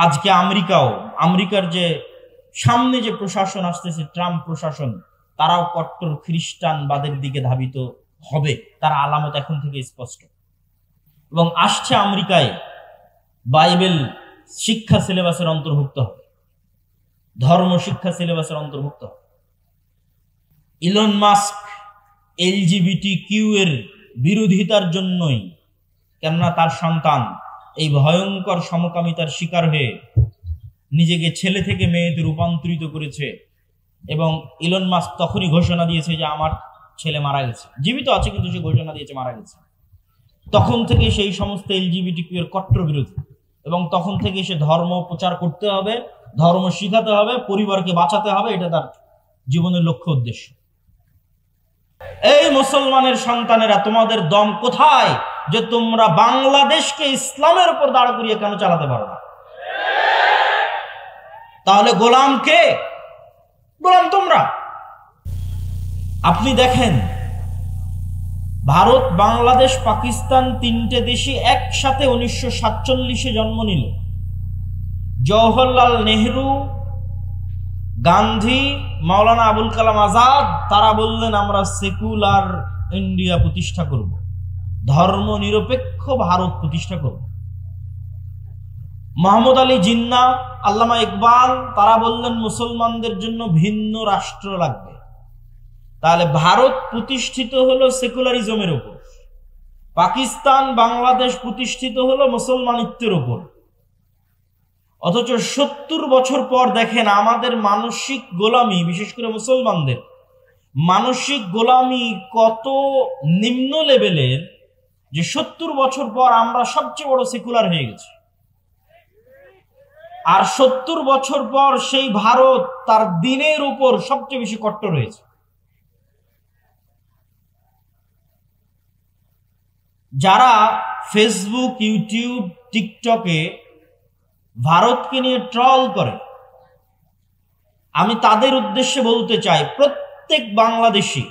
আজকে আমেরিকার যে সামনে যে প্রশাসন আসতেছে, ট্রাম্প প্রশাসন, তারাও কট্টর খ্রিস্টানবাদের দিকে ধাবিত হবে, তার আলামত এখন থেকে স্পষ্ট। এবং আসছে আমেরিকায় বাইবেল শিক্ষা সিলেবাসের অন্তর্ভুক্ত হবে, ধর্ম শিক্ষা সিলেবাসের অন্তর্ভুক্ত হবে। ইলন মাস্ক LGBTQ এর বিরোধিতার জন্যই, কেননা তার সন্তান এই ভয়ঙ্কর সমকামিতার শিকার হয়ে নিজেকে ছেলে থেকে মেয়েতে রূপান্তরিত করেছে। এবং ইলন মাস্ক তখনই ঘোষণা দিয়েছে যে আমার ছেলে মারা গেছে, জীবিত আছে কিন্তু সে ঘোষণা দিয়েছে মারা গেছে। তখন থেকে সেই সমস্ত LGBTQ এর কট্টর বিরোধী, এবং তখন থেকে সে ধর্ম প্রচার করতে হবে, ধর্ম শিখাতে হবে, পরিবারকে বাঁচাতে হবে, এটা তার জীবনের লক্ষ্য উদ্দেশ্য। এই মুসলমানের সন্তানেরা, তোমাদের দম কোথায় যে তোমরা বাংলাদেশকে ইসলামের উপর দাঁড় করিয়ে কেন চালাতে পারো না? তাহলে গোলাম কে? গোলাম তোমরা। আপনি দেখেন, ভারত, বাংলাদেশ, পাকিস্তান তিনটে দেশই একসাথে 1947 জন্ম নিল। জওহরলাল নেহরু, গান্ধী, মাওলানা আবুল কালাম আজাদ, তারা বললেন আমরা সেকুলার ইন্ডিয়া প্রতিষ্ঠা করব, ধর্ম নিরপেক্ষ ভারত প্রতিষ্ঠা করব। মোহাম্মদ আলী জিন্নাহ, আল্লামা ইকবাল, তারা বললেন মুসলমানদের জন্য ভিন্ন রাষ্ট্র লাগবে। তাহলে ভারত প্রতিষ্ঠিত হলো সেকুলারিজমের উপর, পাকিস্তান, বাংলাদেশ প্রতিষ্ঠিত হলো মুসলমানিত্বের উপর। অথচ 70 বছর পর দেখেন আমাদের মানসিক গোলামি, বিশেষ করে মুসলমানদের মানসিক গোলামি কত নিম্ন লেভেলের যে 70 বছর পর আমরা সবচেয়ে বড় সেকুলার হয়ে গেছি। আর 70 বছর পর সেই ভারত তার দিনের উপর সবচেয়ে বেশি কট্টর হয়েছে। যারা ফেসবুক, ইউটিউব, টিকটকে ভারতকে নিয়ে ট্রল করে, আমি তাদের উদ্দেশ্যে বলতে চাই, প্রত্যেক বাংলাদেশী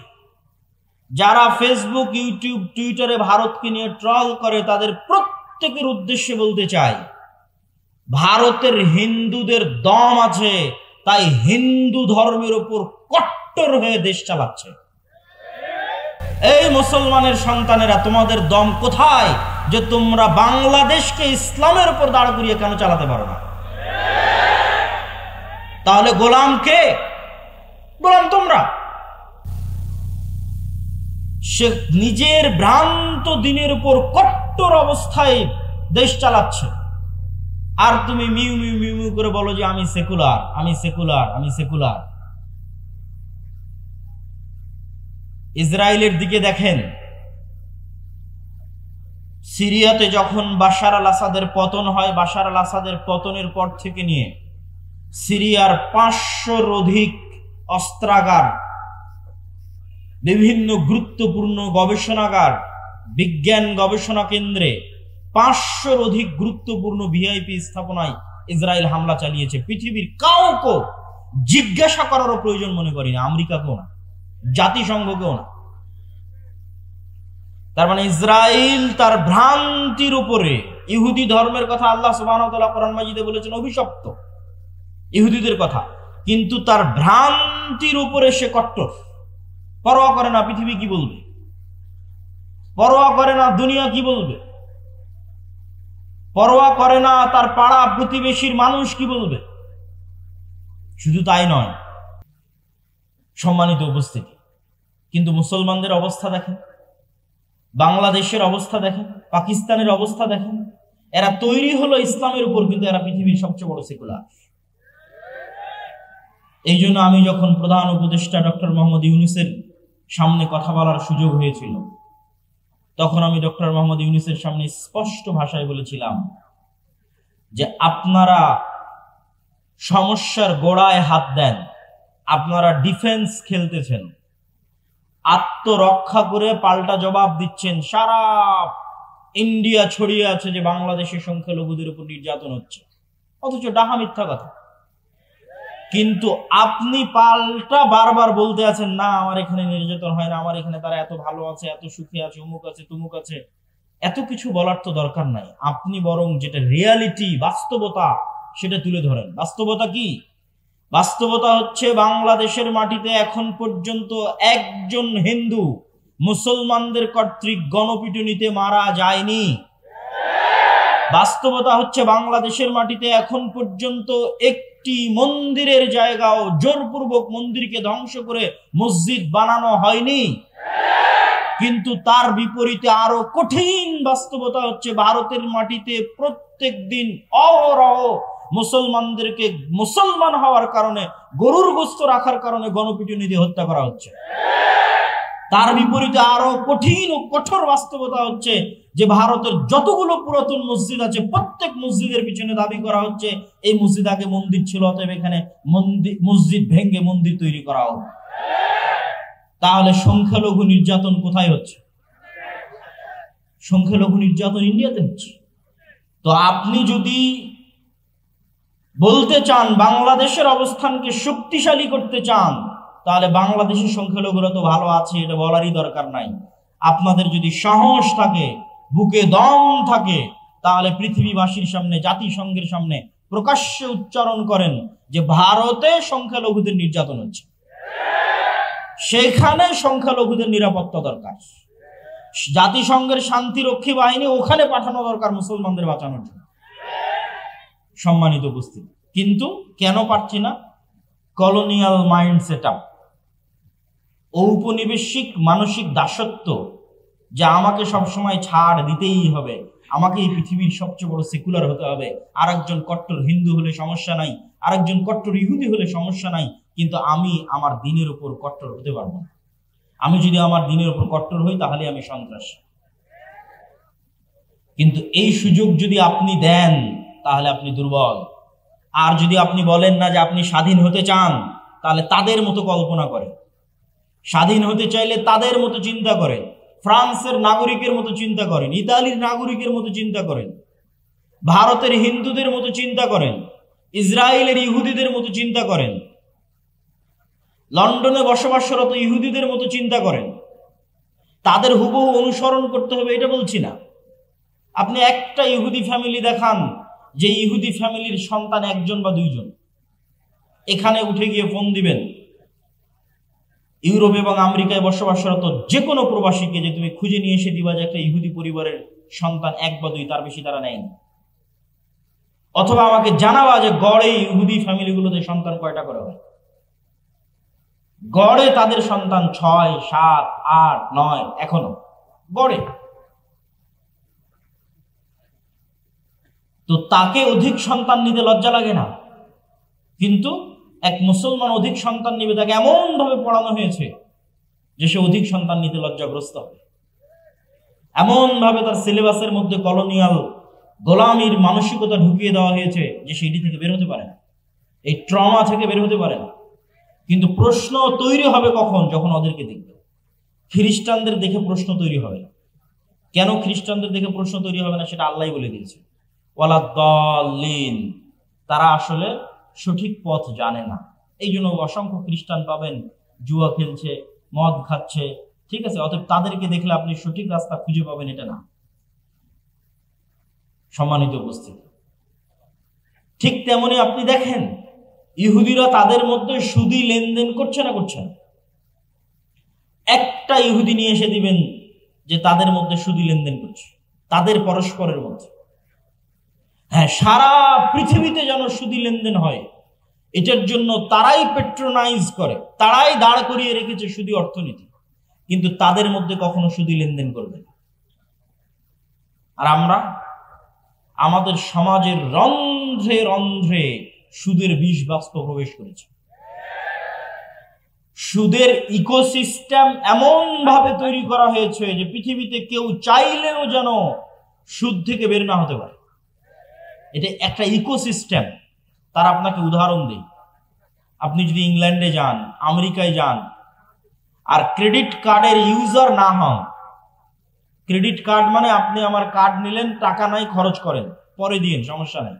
যারা ফেসবুক, ইউটিউব, টুইটারে ভারতকে নিয়ে ট্রল করে, তাদের প্রত্যেকের উদ্দেশ্যে বলতে চাই, ভারতের হিন্দুদের দম আছে, তাই হিন্দু ধর্মের উপর কট্টর হয়ে দেশ চালাচ্ছে। এই মুসলমানের সন্তানেরা, তোমাদের দম কোথায় যে তোমরা বাংলাদেশকে ইসলামের উপর দাঁড় করিয়ে কেন চালাতে পারো না? তাহলে গোলাম কে? গোলাম তোমরা। সে নিজের ভ্রান্ত দিনের উপর কট্টর অবস্থায় দেশ চালাচ্ছে, আর তুমি মিউ মিউ মিউ মিউ করে বলো যে আমি সেকুলার, আমি সেকুলার, আমি সেকুলার। ইসরায়েলের দিকে দেখেন, সিরিয়াতে যখন বাশার আল আসাদের পতন হয়, বাশার আল আসাদের পতনের পর থেকে নিয়ে সিরিয়ার 500-র অধিক অস্ত্রাগার, বিভিন্ন গুরুত্বপূর্ণ গবেষণাগার, বিজ্ঞান গবেষণা কেন্দ্রে 500-র অধিক গুরুত্বপূর্ণ ভিআইপি স্থাপনায় ইসরায়েল হামলা চালিয়েছে। পৃথিবীর কাউকে জিজ্ঞাসা করারও প্রয়োজন মনে করি না, আমেরিকাকেও না, জাতিসংঘকেও না। তার মানে ইসরায়েল তার ভ্রান্তির উপরে, ইহুদি ধর্মের কথা আল্লাহ সুবহানাহু ওয়া তাআলা কোরআন মাজিদে বলেছেন অভিশপ্ত ইহুদিদের কথা, কিন্তু তার ভ্রান্তির উপরে সে কট্টর, পরোয়া করে না পৃথিবী কি বলবে, পরোয়া করে না দুনিয়া কি বলবে, পরোয়া করে না তার পাড়া প্রতিবেশীর মানুষ কি বলবে। শুধু তাই নয়, সম্মানিত উপস্থিতি, কিন্তু মুসলমানদের অবস্থা দেখেন, বাংলাদেশের অবস্থা দেখেন, পাকিস্তানের অবস্থা দেখেন। এরা তৈরি হলো ইসলামের উপর, কিন্তু এরা পৃথিবীর সবচেয়ে বড় সেকুলার। এই জন্য আমি যখন প্রধান উপদেষ্টা ডক্টর মোহাম্মদ ইউনূসের সামনে কথা বলার সুযোগ হয়েছিল, তখন আমি ডক্টর মোহাম্মদ ইউনূসের সামনে স্পষ্ট ভাষায় বলেছিলাম যে আপনারা সমস্যার গোড়ায় হাত দেন, আপনারা ডিফেন্স খেলতেছেন, আত্মরক্ষা করে পাল্টা জবাব দিচ্ছেন। সারা ইন্ডিয়া ছড়িয়ে আছে যে বাংলাদেশের সংখ্যালঘুদের উপর নির্যাতন হচ্ছে, অথচ ডাহা মিথ্যা কথা। কিন্তু আপনি পাল্টা বারবার বলতে আছেন, না আমার এখানে নির্যাতন হয় না, আমার এখানে তারা এত ভালো আছে, এত সুখী আছে, অমুক আছে, তুমুক আছে। এত কিছু বলার তো দরকার নাই, আপনি বরং যেটা রিয়ালিটি, বাস্তবতা, সেটা তুলে ধরেন। বাস্তবতা কি? বাস্তবতা হচ্ছে বাংলাদেশের মাটিতে এখন পর্যন্ত একজন হিন্দু মুসলমানদের কর্তৃক গণপিটুনিতে মারা যায়নি। বাস্তবতা হচ্ছে বাংলাদেশের মাটিতে এখন পর্যন্ত একটি মন্দিরের জায়গাও জোরপূর্বক মন্দিরকে ধ্বংস করে মসজিদ বানানো হয়নি। কিন্তু তার বিপরীতে আরো কঠিন বাস্তবতা হচ্ছে ভারতের মাটিতে প্রত্যেক দিন অহরহ মুসলমানদেরকে মুসলমান হওয়ার কারণে, গরুর গোশত রাখার কারণে গণপিটুনি দিয়ে হত্যা করা হচ্ছে। তার বিপরীতে আরো কঠিন ও কঠোর বাস্তবতা হচ্ছে যে ভারতের যতগুলো পুরাতন মসজিদ আছে প্রত্যেক মসজিদের পিছনে দাবি করা হচ্ছে এই মসজিদ আগে মন্দির ছিল, অতএব এখানে মসজিদ ভেঙে মন্দির তৈরি করা হোক। তাহলে সংখ্যালঘু নির্যাতন কোথায় হচ্ছে? সংখ্যালঘু নির্যাতন ইন্ডিয়াতে হচ্ছে। তো আপনি যদি বলতে চান বাংলাদেশের অবস্থানকে শক্তিশালী করতে চান, তাহলে বাংলাদেশের সংখ্যালঘুরা তো ভালো আছে, এটা বলারই দরকার নাই। আপনাদের যদি সাহস থাকে, বুকে দম থাকে, তাহলে পৃথিবীবাসীর সামনে, জাতিসংঘের সামনে প্রকাশ্যে উচ্চারণ করেন যে ভারতে সংখ্যালঘুদের নির্যাতন হচ্ছে, সেখানে সংখ্যালঘুদের নিরাপত্তা দরকার, জাতিসংঘের শান্তিরক্ষী বাহিনী ওখানে পাঠানো দরকার মুসলমানদের বাঁচানোর জন্য। সম্মানিত উপস্থিতি, কিন্তু কেন পারছি না? কলোনিয়াল মাইন্ড সেটআপ, ঔপনিবেশিক মানসিক দাসত্ব, যে আমাকে সবসময় ছাড় দিতেই হবে, আমাকে এই পৃথিবীর সবচেয়ে বড় সেকুলার হতে হবে, আরেকজন কট্টর হিন্দু হলে সমস্যা নাই, আরেকজন কট্টর ইহুদি হলে সমস্যা নাই, কিন্তু আমি আমার দ্বীনের উপর কট্টর হতে পারবো না। আমি যদি আমার দ্বীনের উপর কট্টর হই তাহলে আমি সন্ত্রাসী। কিন্তু এই সুযোগ যদি আপনি দেন তাহলে আপনি দুর্বল। আর যদি আপনি বলেন না যে আপনি স্বাধীন হতে চান, তাহলে তাদের মতো কল্পনা করেন, স্বাধীন হতে চাইলে তাদের মতো চিন্তা করেন, ফ্রান্সের নাগরিকের মতো চিন্তা করেন, ইতালির নাগরিকের মতো চিন্তা করেন, ভারতের হিন্দুদের মতো চিন্তা করেন, ইসরায়েলের ইহুদিদের মতো চিন্তা করেন, লন্ডনে বসবাসরত ইহুদিদের মতো চিন্তা করেন। তাদের হুবহু অনুসরণ করতে হবে এটা বলছি না। আপনি একটা ইহুদি ফ্যামিলি দেখান যে ইহুদি ফ্যামিলির সন্তান একজন বা দুইজন, এখানে উঠে গিয়ে ফোন দিবেন ইউরোপ এবং আমেরিকায় বসবাসরত যে কোনো প্রবাসীকে যে তুমি খুঁজে নিয়ে এসে দিবা যে একটা ইহুদি পরিবারের সন্তান এক বা দুই, তার বেশি তারা নেয়নি। অথবা আমাকে জানাবা যে গড়ে ইহুদি ফ্যামিলিগুলোতে সন্তান কয়টা করে হয়? গড়ে তাদের সন্তান 6, 7, 8, 9 এখনো গড়ে। তো তাকে অধিক সন্তান নিতে লজ্জা লাগে না, কিন্তু এক মুসলমান অধিক সন্তান নিবে, তাকে এমন ভাবে পড়ানো হয়েছে যে সে অধিক সন্তান নিতে লজ্জাগ্রস্ত হবে। এমন ভাবে তার সিলেবাসের মধ্যে কলোনিয়াল গোলামির মানসিকতা ঢুকিয়ে দেওয়া হয়েছে যে সেটি থেকে বের হতে পারে না, এই ট্রমা থেকে বের হতে পারে না। কিন্তু প্রশ্ন তৈরি হবে কখন? যখন ওদেরকে দেখবে। খ্রিস্টানদের দেখে প্রশ্ন তৈরি হবে না। কেন খ্রিস্টানদের দেখে প্রশ্ন তৈরি হবে না সেটা আল্লাহই বলে দিয়েছে, ওয়ালাদ্দাল্লিন, তারা আসলে সঠিক পথ জানে না। এই জন্য অসংখ্য খ্রিস্টান পাবেন জুয়া খেলছে, মদ খাচ্ছে, ঠিক আছে? অতএব তাদেরকে দেখলে আপনি সঠিক রাস্তা খুঁজে পাবেন এটা না। সম্মানিত উপস্থিতি, ঠিক তেমনি আপনি দেখেন ইহুদিরা তাদের মধ্যে সুদি লেনদেন করছে না করছে না? একটা ইহুদি নিয়ে এসে দিবেন যে তাদের মধ্যে সুদি লেনদেন করছে, তাদের পরস্পরের মধ্যে। হ্যাঁ, সারা পৃথিবীতে যেন সুদি লেনদেন হয়, এটার জন্য তারাই পেট্রোনাইজ করে, তারাই দাঁড় করিয়ে রেখেছে সুদি অর্থনীতি, কিন্তু তাদের মধ্যে কখনো সুদি লেনদেন করবে না। আর আমরা আমাদের সমাজের রন্ধ্রে রন্ধ্রে সুদের বিষ বাষ্প প্রবেশ করেছে। সুদের ইকোসিস্টেম এমন ভাবে তৈরি করা হয়েছে যে পৃথিবীতে কেউ চাইলেও যেন সুদ থেকে বের না হতে পারে। এটা একটা ইকোসিস্টেম। তার আপনাকে উদাহরণ দিই, আপনি যদি ইংল্যান্ডে যান, আমেরিকায় যান, আর ক্রেডিট কার্ডের ইউজার না হন, ক্রেডিট কার্ড মানে আপনি আমার কার্ড নিলেন, টাকা নাই, খরচ করেন, পরে দিন, সমস্যা নেই,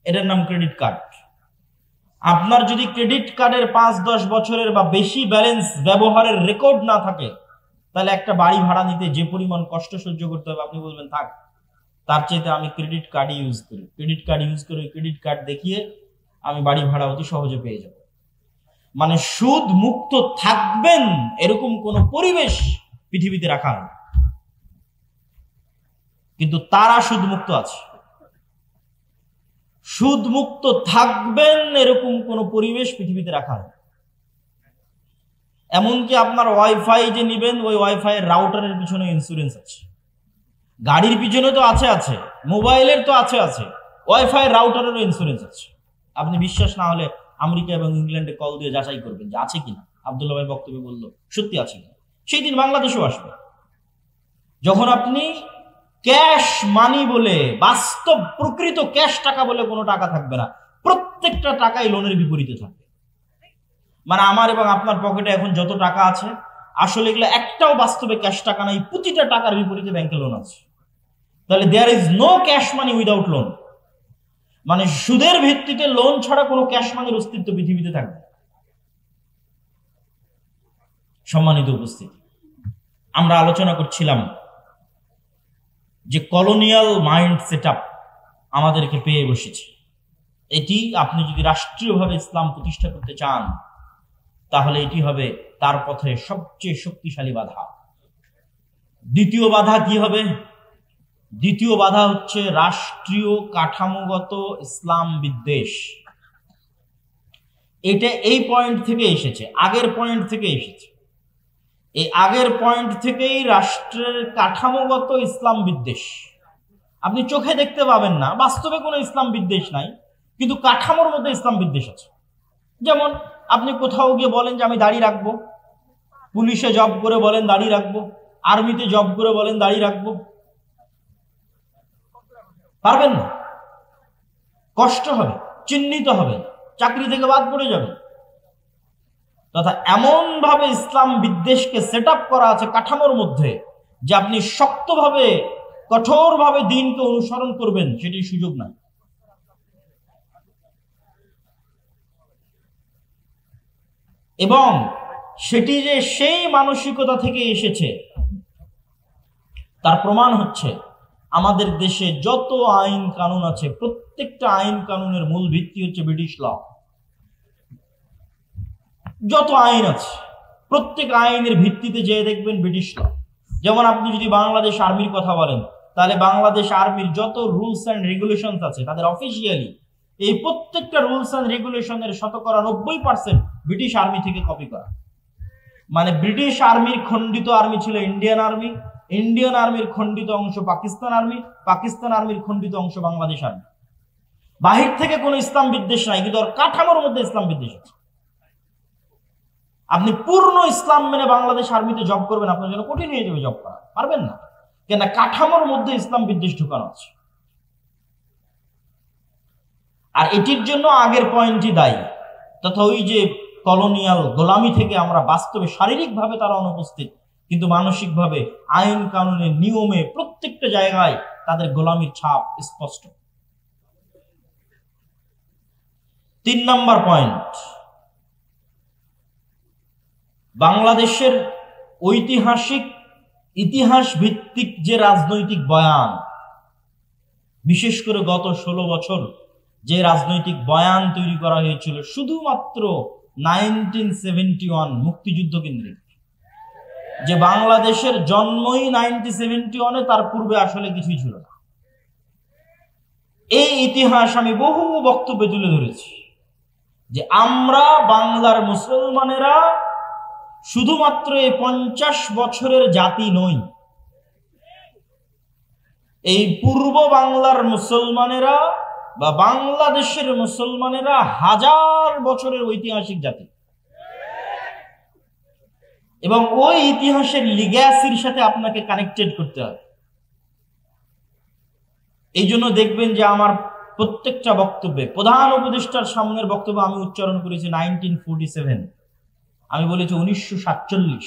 এটার নাম ক্রেডিট কার্ড। আপনার যদি ক্রেডিট কার্ডের 5-10 বছরের বা বেশি ব্যালেন্স ব্যবহারের রেকর্ড না থাকে, তাহলে একটা বাড়ি ভাড়া নিতে যে পরিমাণ কষ্ট সহ্য করতে হবে, আপনি বলবেন থাক, তার চাইতে আমি ক্রেডিট কার্ড ইউজ করি, ক্রেডিট কার্ড দেখিয়ে আমি বাড়ি ভাড়া অতি সহজে পেয়ে যাব। মানে সুদ মুক্ত থাকবেন এরকম কোন পরিবেশ পৃথিবীতে রাখা হয়, কিন্তু তারা সুদ মুক্ত আছে। সুদ মুক্ত থাকবেন এরকম কোন পরিবেশ পৃথিবীতে রাখা হয়। এমনকি আপনার ওয়াইফাই যে নিবেন, ওই ওয়াইফাই রাউটারের পিছনে ইন্স্যুরেন্স আছে, গাড়ির পিছনে তো আছে, মোবাইলের তো আছে, ওয়াইফাই রাউটারেরও ইন্স্যুরেন্স আছে। আপনি বিশ্বাস না হলে আমেরিকা এবং ইংল্যান্ডে কল দিয়ে যাচাই করবেন যে আছে কিনা। আব্দুল্লাহ ভাই বক্তব্যে বলল সত্যি আছে কিনা। সেই দিন বাংলাদেশেও আসবে যখন আপনি ক্যাশ মানি বলে, বাস্তব প্রকৃত ক্যাশ টাকা বলে কোনো টাকা থাকবে না, প্রত্যেকটা টাকাই লোনের বিপরীতে থাকবে। মানে আমার এবং আপনার পকেটে এখন যত টাকা আছে, আসলে এগুলো একটাও বাস্তবে ক্যাশ টাকা নাই, প্রতিটা টাকার বিপরীতে ব্যাংকে লোন আছে। তাহলে there is no cash money without loan. মানে সুদের ভিত্তিতে লোন ছাড়া কোনো ক্যাশ মানির অস্তিত্ব পৃথিবীতে থাকবে। সম্মানিত উপস্থিতি, আমরা আলোচনা করছিলাম যে কলোনিয়াল মাইন্ড সেটআপ আমাদেরকে পেয়ে বসেছে। এটি আপনি যদি রাষ্ট্রীয়ভাবে ইসলাম প্রতিষ্ঠা করতে চান, তাহলে এটি হবে তার পথে সবচেয়ে শক্তিশালী বাধা। দ্বিতীয় বাধা কি হবে? দ্বিতীয় বাধা হচ্ছে রাষ্ট্রীয় কাঠামোগত ইসলাম বিদ্বেষ। এটা এই পয়েন্ট থেকে এসেছে, আগের পয়েন্ট থেকে এসেছে। এই আগের পয়েন্ট থেকেই রাষ্ট্রের কাঠামোগত ইসলাম বিদ্বেষ। আপনি চোখে দেখতে পাবেন না, বাস্তবে কোনো ইসলাম বিদ্বেষ নাই, কিন্তু কাঠামোর মধ্যে ইসলাম বিদ্বেষ আছে। যেমন আপনি কোথাও গিয়ে বলেন যে আমি দাড়ি রাখবো, পুলিশে জব করে বলেন দাড়ি রাখবো, আর্মিতে জব করে বলেন দাড়ি রাখবো, পারবেন না, কষ্ট হবে, চিহ্নিত হবে, চাকরি থেকে বাদ পড়ে যাবে। তথা এমন ভাবে ইসলাম বিদ্বেষকে সেট আপ করা আছে কাঠামোর মধ্যে যে আপনি শক্তভাবে কঠোরভাবে দ্বীনকে অনুসরণ করবেন সেটির সুযোগ নাই। এবং সেটি যে সেই মানসিকতা থেকে এসেছে তার প্রমাণ হচ্ছে আমাদের দেশে যত আইন কানুন আছে, প্রত্যেকটা আইন কানুনের মূল ভিত্তি হচ্ছে ব্রিটিশ ল। যত আইন আছে প্রত্যেক আইনের ভিত্তিতে যে দেখবেন ব্রিটিশ ল। যেমন আপনি যদি বাংলাদেশ আর্মির কথা বলেন, তাহলে বাংলাদেশ আর্মির যত রুলস অ্যান্ড রেগুলেশনস আছে তাদের অফিসিয়ালি এই প্রত্যেকটা রুলস অ্যান্ড রেগুলেশনের 90% ব্রিটিশ আর্মি থেকে কপি করা। মানে ব্রিটিশ আর্মির খণ্ডিত আর্মি ছিল ইন্ডিয়ান আর্মি, ইন্ডিয়ান আর্মির খণ্ডিত অংশ পাকিস্তান আর্মি, পাকিস্তান আর্মির খণ্ডিত অংশ বাংলাদেশ আর্মি। বাহির থেকে কোনো ইসলাম বিদ্বেষ নাই, কিন্তু ওর কাঠামোর মধ্যে ইসলাম বিদ্বেষ আছে। আপনি পূর্ণ ইসলাম মেনে বাংলাদেশ আর্মিতে জব করবেন, আপনার জন্য কঠিন হয়ে যাবে জব করা, পারবেন না, কেন কাঠামোর মধ্যে ইসলাম বিদ্বেষ ঢুকানো আছে। আর এটির জন্য আগের পয়েন্টই দায়ী, তথা ওই যে কলোনিয়াল গোলামি থেকে আমরা বাস্তবে শারীরিকভাবে তারা অনুপস্থিত, কিন্তু মানসিকভাবে আইন কানুনের নিয়মে প্রত্যেকটা জায়গায় তাদের গোলামির ছাপ স্পষ্ট। 3 নম্বর পয়েন্ট, বাংলাদেশের ঐতিহাসিক ইতিহাস ভিত্তিক যে রাজনৈতিক বয়ান, বিশেষ করে গত 16 বছর যে রাজনৈতিক বয়ান তৈরি করা হয়েছিল শুধুমাত্র 1971 মুক্তিযুদ্ধ কেন্দ্রিক, যে বাংলাদেশের জন্মই 1971-এ, তার পূর্বে আসলে কিছুই ছিল না। এই ইতিহাস আমি বহু বক্তব্যে তুলে ধরেছি যে আমরা বাংলার মুসলমানেরা শুধুমাত্র এই 50 বছরের জাতি নই, এই পূর্ব বাংলার মুসলমানেরা বা বাংলাদেশের মুসলমানেরা 1000 বছরের ঐতিহাসিক জাতি, এবং ওই ইতিহাসের লিগ্যাসির সাথে আপনাকে কানেক্টেড করতে হবে। এই জন্য দেখবেন যে আমার প্রত্যেকটা বক্তব্যে প্রধান উপদেষ্টার সামনের বক্তব্য আমি উচ্চারণ করেছি 1947, আমি বলেছি 1947,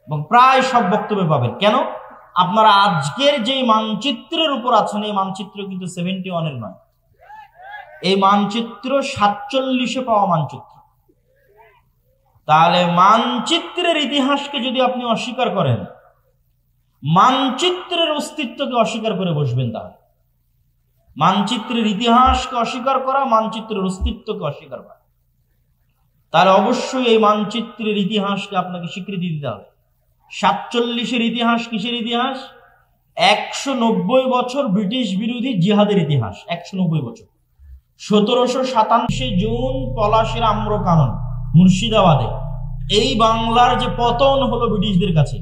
এবং প্রায় সব বক্তব্যে পাবেন। কেন? আপনারা আজকের যে মানচিত্রের উপর আছেন, এই মানচিত্র কিন্তু 71-এর নয়, এই মানচিত্র 47-এ পাওয়া মানচিত্র। তাহলে মানচিত্রের ইতিহাসকে যদি আপনি অস্বীকার করেন, মানচিত্রের অস্তিত্বকে অস্বীকার করে বসবেন, তাহলে মানচিত্রের ইতিহাসকে অস্বীকার করা, মানচিত্রের অস্তিত্বকে অস্বীকার করা, তাহলে অবশ্যই এই মানচিত্রের ইতিহাসকে আপনাকে স্বীকৃতি দিতে হবে। 47-এর ইতিহাস কিসের ইতিহাস? 190 বছর ব্রিটিশ বিরোধী জিহাদের ইতিহাস। 190 বছর। 1757 জুন পলাশের আম্রকানন মুর্শিদাবাদে এই বাংলার যে পতন হলো ব্রিটিশদের কাছে,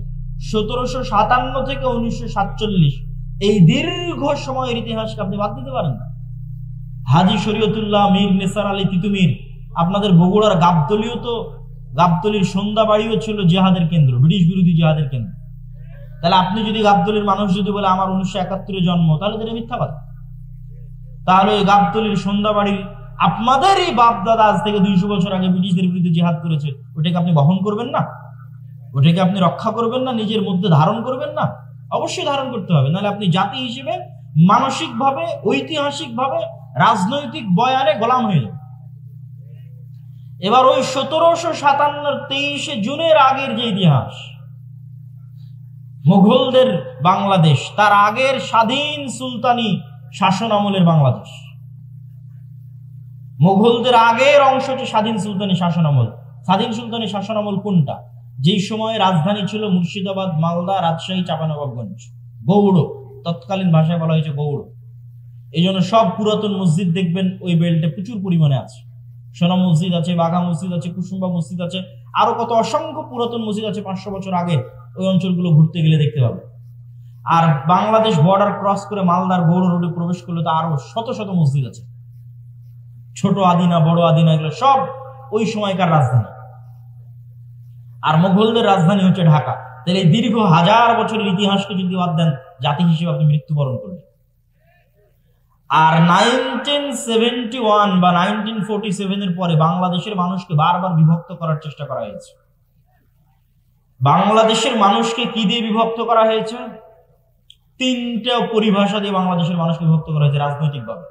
1757 থেকে 1947, এই দীর্ঘ সময়ের ইতিহাসকে আপনি বাদ দিতে পারেন না। হাজী শরীয়তুল্লাহ মীর নেসার আলী তিতুমির, আপনাদের বগুড়ার গাবতলীও তো, গাবতলীর সন্ধ্যাবাড়িও ছিল জিহাদের কেন্দ্র, ব্রিটিশ বিরোধী জিহাদের কেন্দ্র। তাহলে আপনি যদি গাবতলীর মানুষ যদি বলে আমার 1971 জন্ম, তাহলে এটা মিথ্যা কথা। তাহলে ওই গাবতলীর সন্ধ্যাবাড়ির আপনাদেরই বাপ দাদা আজ থেকে 200 বছর আগে ব্রিটিশদের বিরুদ্ধে জিহাদ করেছে, ওটাকে আপনি বহন করবেন না? ওটাকে আপনি রক্ষা করবেন না? নিজের মধ্যে ধারণ করবেন না? অবশ্যই ধারণ করতে হবে, নাহলে আপনি জাতি হিসেবে মানসিকভাবে, ঐতিহাসিকভাবে, রাজনৈতিক বয়ানে গোলাম হয়ে যাবেন। এবার ওই 1757 23 জুনের আগের যে ইতিহাস, মুঘলদের বাংলাদেশ, তার আগের স্বাধীন সুলতানি শাসন আমলের বাংলাদেশ, মুঘলদের আগের অংশ হচ্ছে স্বাধীন সুলতানি শাসন আমল। স্বাধীন সুলতানি শাসন আমল কোনটা? যেই সময় রাজধানী ছিল মুর্শিদাবাদ, মালদা, রাজশাহী, চাঁপানবাবগঞ্জ, গৌড়, তৎকালীন ভাষায় বলা হয়েছে গৌড়। এই জন্য সব পুরাতন মসজিদ দেখবেন ওই বেল্টে প্রচুর পরিমাণে আছে। সোনা মসজিদ আছে, বাঘা মসজিদ আছে, কুসুম্বা মসজিদ আছে, আরো কত অসংখ্য পুরাতন মসজিদ আছে 500 বছর আগে। ওই অঞ্চলগুলো ঘুরতে গেলে দেখতে পাবে। আর বাংলাদেশ বর্ডার ক্রস করে মালদার গৌড় রোডে প্রবেশ করলে তো আরো শত শত মসজিদ আছে, ছোট আদিনা, বড় আদিনা, এগুলো সব ওই সময়কার রাজধানী। আর মুঘলদের রাজধানী হচ্ছে ঢাকা। তাহলে এই দীর্ঘ 1000 বছরের ইতিহাসকে যদি বাদ দেন, জাতি হিসেবে আপনি মৃত্যুবরণ করবেন। আর 1971 বা 1947 এর পরে বাংলাদেশের মানুষকে বারবার বিভক্ত করার চেষ্টা করা হয়েছে। বাংলাদেশের মানুষকে কি দিয়ে বিভক্ত করা হয়েছে? 3টা পরিভাষা দিয়ে বাংলাদেশের মানুষকে বিভক্ত করা হয়েছে রাজনৈতিকভাবে।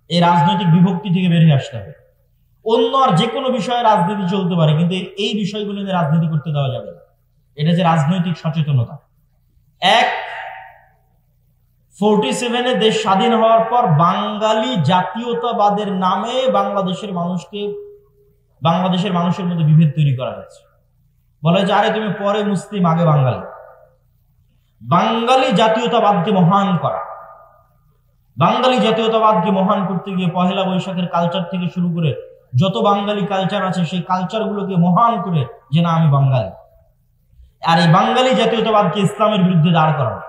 এই রাজনৈতিক বিভক্তি থেকে বেরিয়ে আসতে হবে। অন্য আর যে কোনো বিষয়ে রাজনীতি চলতে পারে, কিন্তু এই বিষয়গুলো নিয়ে রাজনীতি করতে দেওয়া যাবে না। এটা যে রাজনৈতিক সচেতনতা। 47-এ দেশ স্বাধীন হওয়ার পর বাঙালি জাতীয়তাবাদের নামে বাংলাদেশের মানুষের মধ্যে বিভেদ তৈরি করা হয়েছে। বলা হয়েছে আরে তুমি পরে মুসলিম, আগে বাঙালি। বাঙালি জাতীয়তাবাদকে মহান করা, বাঙালি জাতীয়তাবাদকে মহান করতে গিয়ে পহেলা বৈশাখের কালচার থেকে শুরু করে যত বাঙালি কালচার আছে, সেই কালচার গুলোকে মহান করে যে না আমি বাঙালি। আর এই বাঙালি জাতীয়তাবাদকে ইসলামের বিরুদ্ধে দাঁড় করানো।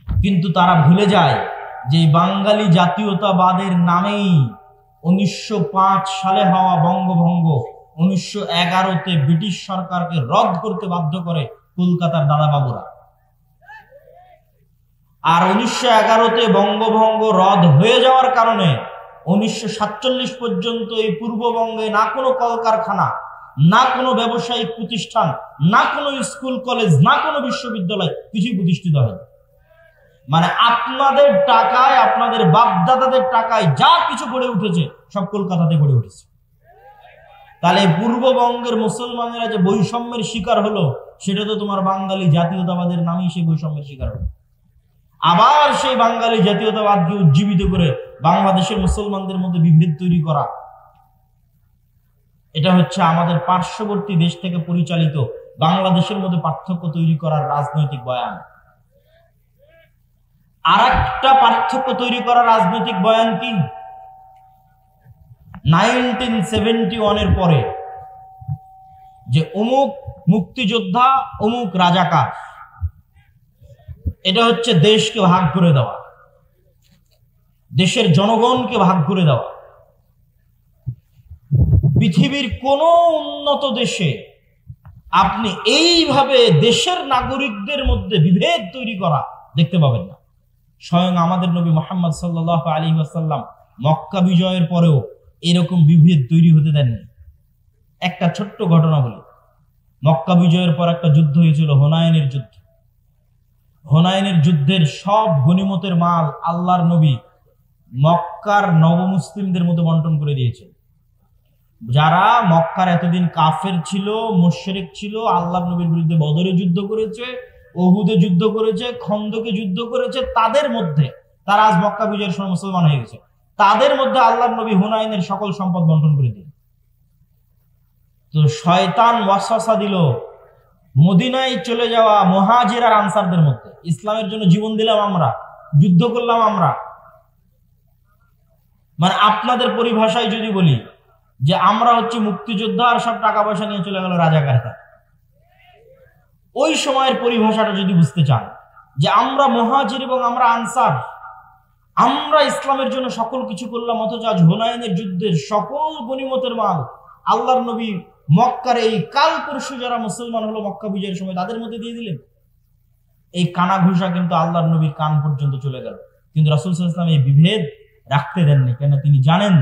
কিন্তু তারা ভুলে যায় যে বাঙালি জাতীয়তাবাদের নামেই 1905 সালে হওয়া বঙ্গভঙ্গ 1911-তে ব্রিটিশ সরকারকে রদ করতে বাধ্য করে কলকাতার দাদাবাবুরা। আর 1911-তে বঙ্গভঙ্গ রদ হয়ে যাওয়ার কারণে 1947 পর্যন্ত এই পূর্ববঙ্গে না কোনো কলকারখানা, না কোনো ব্যবসায়িক প্রতিষ্ঠান, না কোনো স্কুল কলেজ, না কোনো বিশ্ববিদ্যালয় কিছুই প্রতিষ্ঠিত হয়নি। মানে আপনাদের টাকায়, আপনাদের বাপদাদাদের টাকায় যা কিছু গড়ে উঠেছে সব কলকাতাতে গড়ে উঠেছে। তাহলে পূর্ববঙ্গের মুসলমানেরা যে বৈষম্যের শিকার হলো, সেটা তো তোমার বাঙালি জাতীয়তাবাদের নামেই সেই বৈষম্যের শিকার হলো। আবার সেই বাঙালি জাতীয়তাবাদকে উজ্জীবিত করে বাংলাদেশের মুসলমানদের মধ্যে বিভেদ তৈরি করা, এটা হচ্ছে আমাদের পার্শ্ববর্তী দেশ থেকে পরিচালিত বাংলাদেশের মধ্যে পার্থক্য তৈরি করার রাজনৈতিক বয়ান। আর একটা পার্থক্য তৈরি করার রাজনৈতিক বয়ান কি? 1971-এর পরে যে অমুক মুক্তিযোদ্ধা, অমুক রাজাকার, এটা হচ্ছে দেশকে ভাগ করে দেওয়া, দেশের জনগণকে ভাগ করে দেওয়া। পৃথিবীর কোন উন্নত দেশে আপনি এইভাবে দেশের নাগরিকদের মধ্যে বিভেদ তৈরি করা দেখতে পাবেন না। স্বয়ং আমাদের নবী মুহাম্মদ সাল্লাল্লাহু আলাইহি ওয়াসাল্লাম মক্কা বিজয়ের পরেও এরকম বিভেদ তৈরি হতে দেননি। একটা ছোট্ট ঘটনা বলি। মক্কা বিজয়ের পর একটা যুদ্ধ হয়েছিল, হুনাইনের যুদ্ধ। হুনাইনের যুদ্ধের সব গনিমতের মাল আল্লাহর নবী মক্কার নবমুসলিমদের মধ্যে বন্টন করে দিয়েছেন। যারা মক্কার এতদিন কাফের ছিল, মুশরিক ছিল, আল্লাহর নবীর বিরুদ্ধে বদরে যুদ্ধ করেছে, ওহুদে যুদ্ধ করেছে, খন্দকে যুদ্ধ করেছে, তাদের মধ্যে তারা আজ মক্কা বিজয়ের সময় মুসলমান হয়ে গেছে, তাদের মধ্যে আল্লাহর নবী হুনাইনের সকল সম্পদ বন্টন করে দিলেন। তো শয়তান ওয়াসওয়াসা দিল মদিনায় চলে যাওয়া মুহাজির আর আনসারদের মধ্যে, ইসলামের জন্য জীবন দিলাম আমরা, যুদ্ধ করলাম আমরা, মানে আপনাদের পরিভাষায় যদি বলি যে আমরা হচ্ছে মুক্তিযোদ্ধা আর সব টাকা পয়সা নিয়ে চলে গেল রাজাকাররা, ওই সময়ের পরিভাষাটা যদি বুঝতে চান যে আমরা মুহাজির এবং আমরা আনসার, আমরা ইসলামের জন্য সকল কিছু করলাম, অথচ আজ হুনাইনের যুদ্ধের সকল গনিমতের মাল আল্লাহর নবী মক্কার এই কাল পরশু যারা মুসলমান হলো মক্কা বিজয়ের সময় তাদের মধ্যে দিয়ে দিলেন। এই কানাঘুষা কিন্তু আল্লাহর নবীর কান পর্যন্ত চলে গেল, কিন্তু রাসূল সাল্লাল্লাহু আলাইহি ওয়াসাল্লাম এই বিভেদ রাখতে দেননি। কেন? তিনি জানেন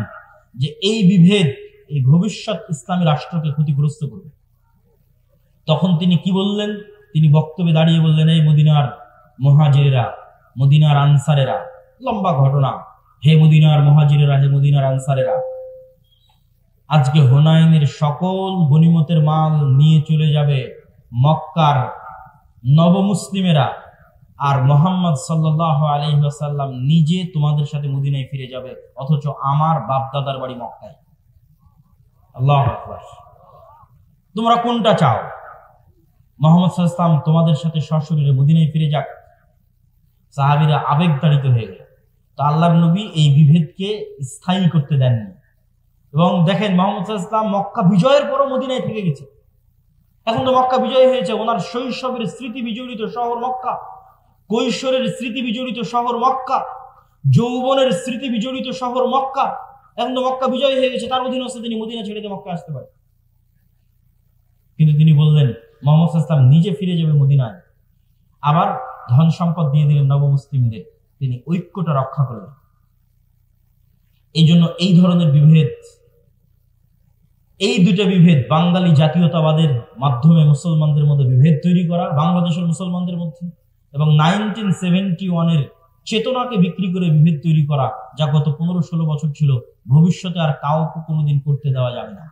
যে এই বিভেদ এই ভবিষ্যৎ ইসলামী রাষ্ট্রকে ক্ষতিগ্রস্ত করবে। তখন তিনি কি বললেন? তিনি বক্তব্যে দাঁড়িয়ে বললেন, এই মদিনার মুহাজিরেরা, মদিনার আনসারেরা, লম্বা ঘটনা, হে মদিনার মুহাজিরেরা, হে মদিনার আনসারেরা, আজকে হুনাইনের সকল গনিমতের মাল নিয়ে চলে যাবে মক্কার নবমুসলিমেরা, আর মুহাম্মদ সাল্লাল্লাহু আলাইহি ওয়াসাল্লাম নিজে তোমাদের সাথে মদিনায় ফিরে যাবে, অথচ আমার বাপ দাদার বাড়ি মক্কায়। আল্লাহু আকবার। তোমরা কোনটা চাও? মুহাম্মদ সাল্লাল্লাহু আলাইহি ওয়াসাল্লাম তোমাদের সাথে সশরীরে মদিনায় ফিরে যাক? সাহাবীরা আবেগতাড়িত হয়ে গেল। তো আল্লাহর নবী এই বিভেদকে স্থায়ী করতে দেননি। এবং দেখেন মুহাম্মদ সাল্লাল্লাহু আলাইহি ওয়াসাল্লাম মক্কা বিজয়ের পরও মদিনায় থেকে গেছে। এখন তো মক্কা বিজয় হয়েছে, ওনার শৈশবের স্মৃতি বিজড়িত শহর মক্কা, কৈশোরের স্মৃতি বিজড়িত শহর মক্কা, যৌবনের স্মৃতি বিজড়িত শহর মক্কা, এখন তো মক্কা বিজয় হয়ে গেছে, তার অধীনস্থ তিনি মদিনা ছেড়ে দিয়ে মক্কা আসতে পারেন। কিন্তু তিনি বললেন মুহাম্মদ সাল্লাল্লাহু আলাইহি ওয়াসাল্লাম নিজে ফিরে যাবে মদিনায়, আবার ধন সম্পদ দিয়ে দিলেন নবমুসলিমদের, তিনি ঐক্যটা রক্ষা করলেন। এই জন্য এই ধরনের বিভেদ, এই দুটা বিভেদ, বাঙালি জাতীয়তাবাদের মাধ্যমে মুসলমানদের মধ্যে বিভেদ তৈরি করা বাংলাদেশের মুসলমানদের মধ্যে, এবং 1971-এর চেতনাকে বিক্রি করে বিভেদ তৈরি করা, যা গত 15-16 বছর ছিল, ভবিষ্যতে আর কাউকে কোনোদিন করতে দেওয়া যাবে না।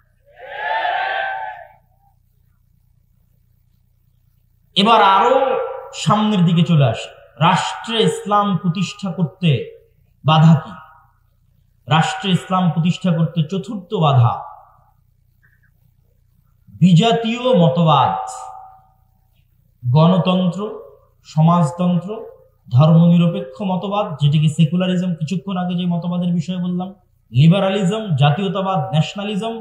এবার আরো সামনের দিকে চলে আসে, রাষ্ট্রে ইসলাম প্রতিষ্ঠা করতে বাধা কি? রাষ্ট্রে ইসলাম প্রতিষ্ঠা করতে চতুর্থ বাধা বিজাতীয় মতবাদ, গণতন্ত্র, সমাজতন্ত্র, ধর্মনিরপেক্ষ মতবাদ, যেটিকে সেকুলারিজম, কিছুক্ষণ আগে যে মতবাদের বিষয়ে বললাম, লিবারালিজম, জাতীয়তাবাদ, ন্যাশনালিজম,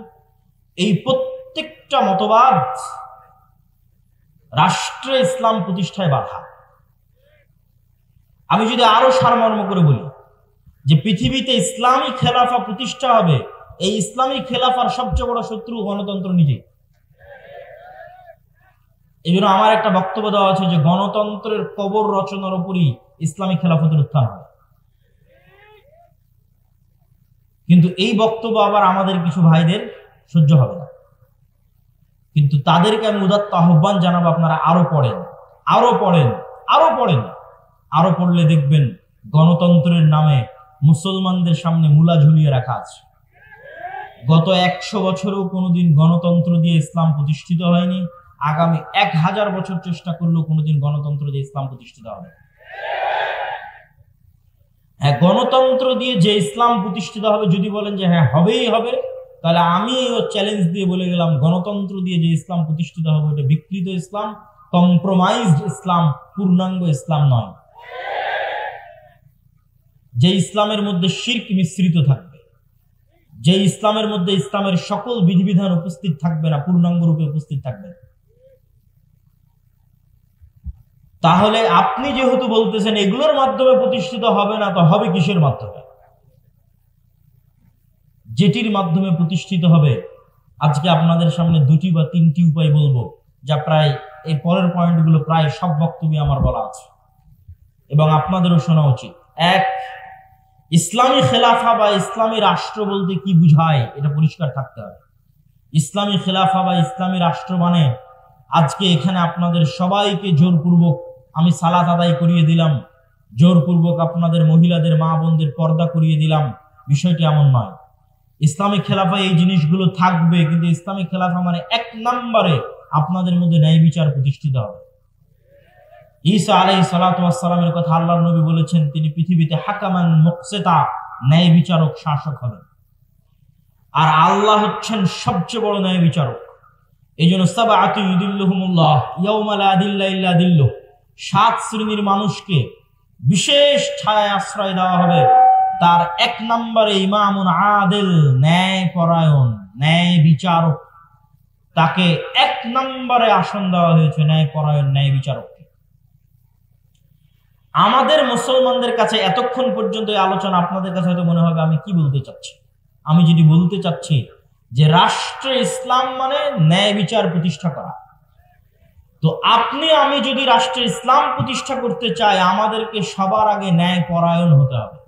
এই প্রত্যেকটা মতবাদ রাষ্ট্রে ইসলাম প্রতিষ্ঠায় বাধা। আমি যদি আরো সারমর্ম করে বলি যে পৃথিবীতে ইসলামী খেলাফা প্রতিষ্ঠা হবে, এই ইসলামী খেলাফার সবচেয়ে বড় শত্রু গণতন্ত্র নিজে। এই জন্য আমার একটা বক্তব্য দেওয়া আছে যে গণতন্ত্রের কবর রচনার উপরই ইসলামী খেলাফতের উত্থান হয়। কিন্তু এই বক্তব্য আবার আমাদের কিছু ভাইদের সহ্য হবে না, কিন্তু তাদেরকে আমি উদাত্ত আহ্বান জানাবো, আপনারা আরো পড়েন, আরো পড়েন, আরো পড়েন, আরো পড়লে দেখবেন গণতন্ত্রের নামে মুসলমানদের সামনে মূলা ঝুলিয়ে রাখা আছে। গত 100 বছরেও কোনোদিন গণতন্ত্র দিয়ে ইসলাম প্রতিষ্ঠিত হয়নি, আগামী 1000 বছর চেষ্টা করলেও কোনোদিন গণতন্ত্র দিয়ে ইসলাম প্রতিষ্ঠিত হবে। হ্যাঁ, গণতন্ত্র দিয়ে যে ইসলাম প্রতিষ্ঠিত হবে, যদি বলেন যে হ্যাঁ হবেই হবে, তাহলে আমি চ্যালেঞ্জ দিয়ে বলে গেলাম, গণতন্ত্র দিয়ে যে ইসলাম প্রতিষ্ঠিত হবে এটা বিকৃত ইসলাম, কম্প্রোমাইজড ইসলাম, পূর্ণাঙ্গ ইসলাম নয়। যে ইসলামের মধ্যে শিরক মিশ্রিত থাকবে, যে ইসলামের মধ্যে ইসলামের সকল বিধিবিধান উপস্থিত থাকবে না, পূর্ণাঙ্গ রূপে উপস্থিত থাকবে। তাহলে আপনি যেহেতু বলতেছেন এগুলোর মাধ্যমে প্রতিষ্ঠিত হবে না, তো হবে কিসের মাধ্যমে? যেটির মাধ্যমে প্রতিষ্ঠিত হবে, আজকে আপনাদের সামনে 2টি বা 3টি উপায় বলবো, যা প্রায় এই পরের পয়েন্টগুলো প্রায় সব বক্তব্যে আমার বলা আছে এবং আপনাদেরও শোনা উচিত। 1, ইসলামী খেলাফা বা ইসলামী রাষ্ট্র বলতে কি বুঝায় এটা পরিষ্কার থাকতে হবে। ইসলামী খেলাফা বা ইসলামী রাষ্ট্র মানে আজকে এখানে আপনাদের সবাইকে জোরপূর্বক আমি সালাত আদায় করিয়ে দিলাম, জোরপূর্বক আপনাদের মহিলাদের মা বোনদের পর্দা করিয়ে দিলাম, বিষয়টি এমন নয়। ইসলামী খেলাফা এই জিনিসগুলো থাকবে, কিন্তু ইসলামী খেলাফা মানে 1 নম্বরে আপনাদের মধ্যে ন্যায় বিচার প্রতিষ্ঠিত হবে। ঈসা আলাইহিস সালাতু ওয়াস সালামের কথা আল্লাহর নবী বলেছেন, তিনি পৃথিবীতে হাকামান মুকসিতা, ন্যায় বিচারক, শাসক হবেন। আর আল্লাহ হচ্ছেন সবচেয়ে বড় ন্যায় বিচারক। এই জন্য সাবআতু ইউদিল্লুহুমুল্লাহ ইয়াউমা লা দিল্লা ইল্লা দিল্লুহ, 7 শ্রেণীর মানুষকে বিশেষ ছায়ায় আশ্রয় দেওয়া হবে। তার 1 নম্বরে ইমামুন আদিল, ন্যায় পরায়ণ, ন্যায় বিচারক। তাকে 1 নম্বরে আসন দেওয়া হয়েছে, ন্যায় পরায়ণ, ন্যায় বিচারক। আমাদের মুসলমানদের কাছে এতক্ষণ পর্যন্ত এই আলোচনা আপনাদের কাছে হয়তো মনে হবে আমি কি বলতে চাচ্ছি। আমি যদি বলতে চাচ্ছি যে রাষ্ট্রে ইসলাম মানে ন্যায় বিচার প্রতিষ্ঠা করা, তো আপনি আমি যদি রাষ্ট্রে ইসলাম প্রতিষ্ঠা করতে চাই, আমাদেরকে সবার আগে ন্যায় পরায়ণ হতে হবে।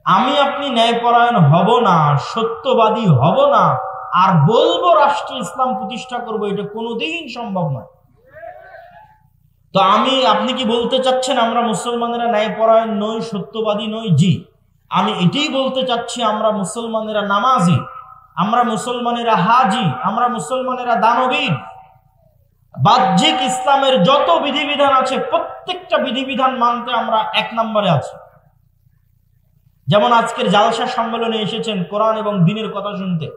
আমি আপনি ন্যায় পরায়ণ হব না, সত্যবাদী হব না, আর বলবো রাষ্ট্রে ইসলাম প্রতিষ্ঠা করব, এটা কোনোদিন সম্ভব নয়। তো আপনি কি বলতে চাচ্ছেন আমরা মুসলমানেরা ন্যায়পরায়ণ নই, সত্যবাদী নই? জি, আমি এটাই বলতে চাচ্ছি আমরা মুসলমানেরা নামাজি, আমরা মুসলমানেরা হাজি, আমরা মুসলমানেরা দানবীর। বাহ্যিক ইসলামের যত বিধিবিধান আছে প্রত্যেকটা বিধিবিধান মানতে আমরা 1 নম্বরে আছি। যেমন আজকের জালসা সম্মেলনে এসেছেন কোরআন এবং দ্বীনের কথা শুনতে,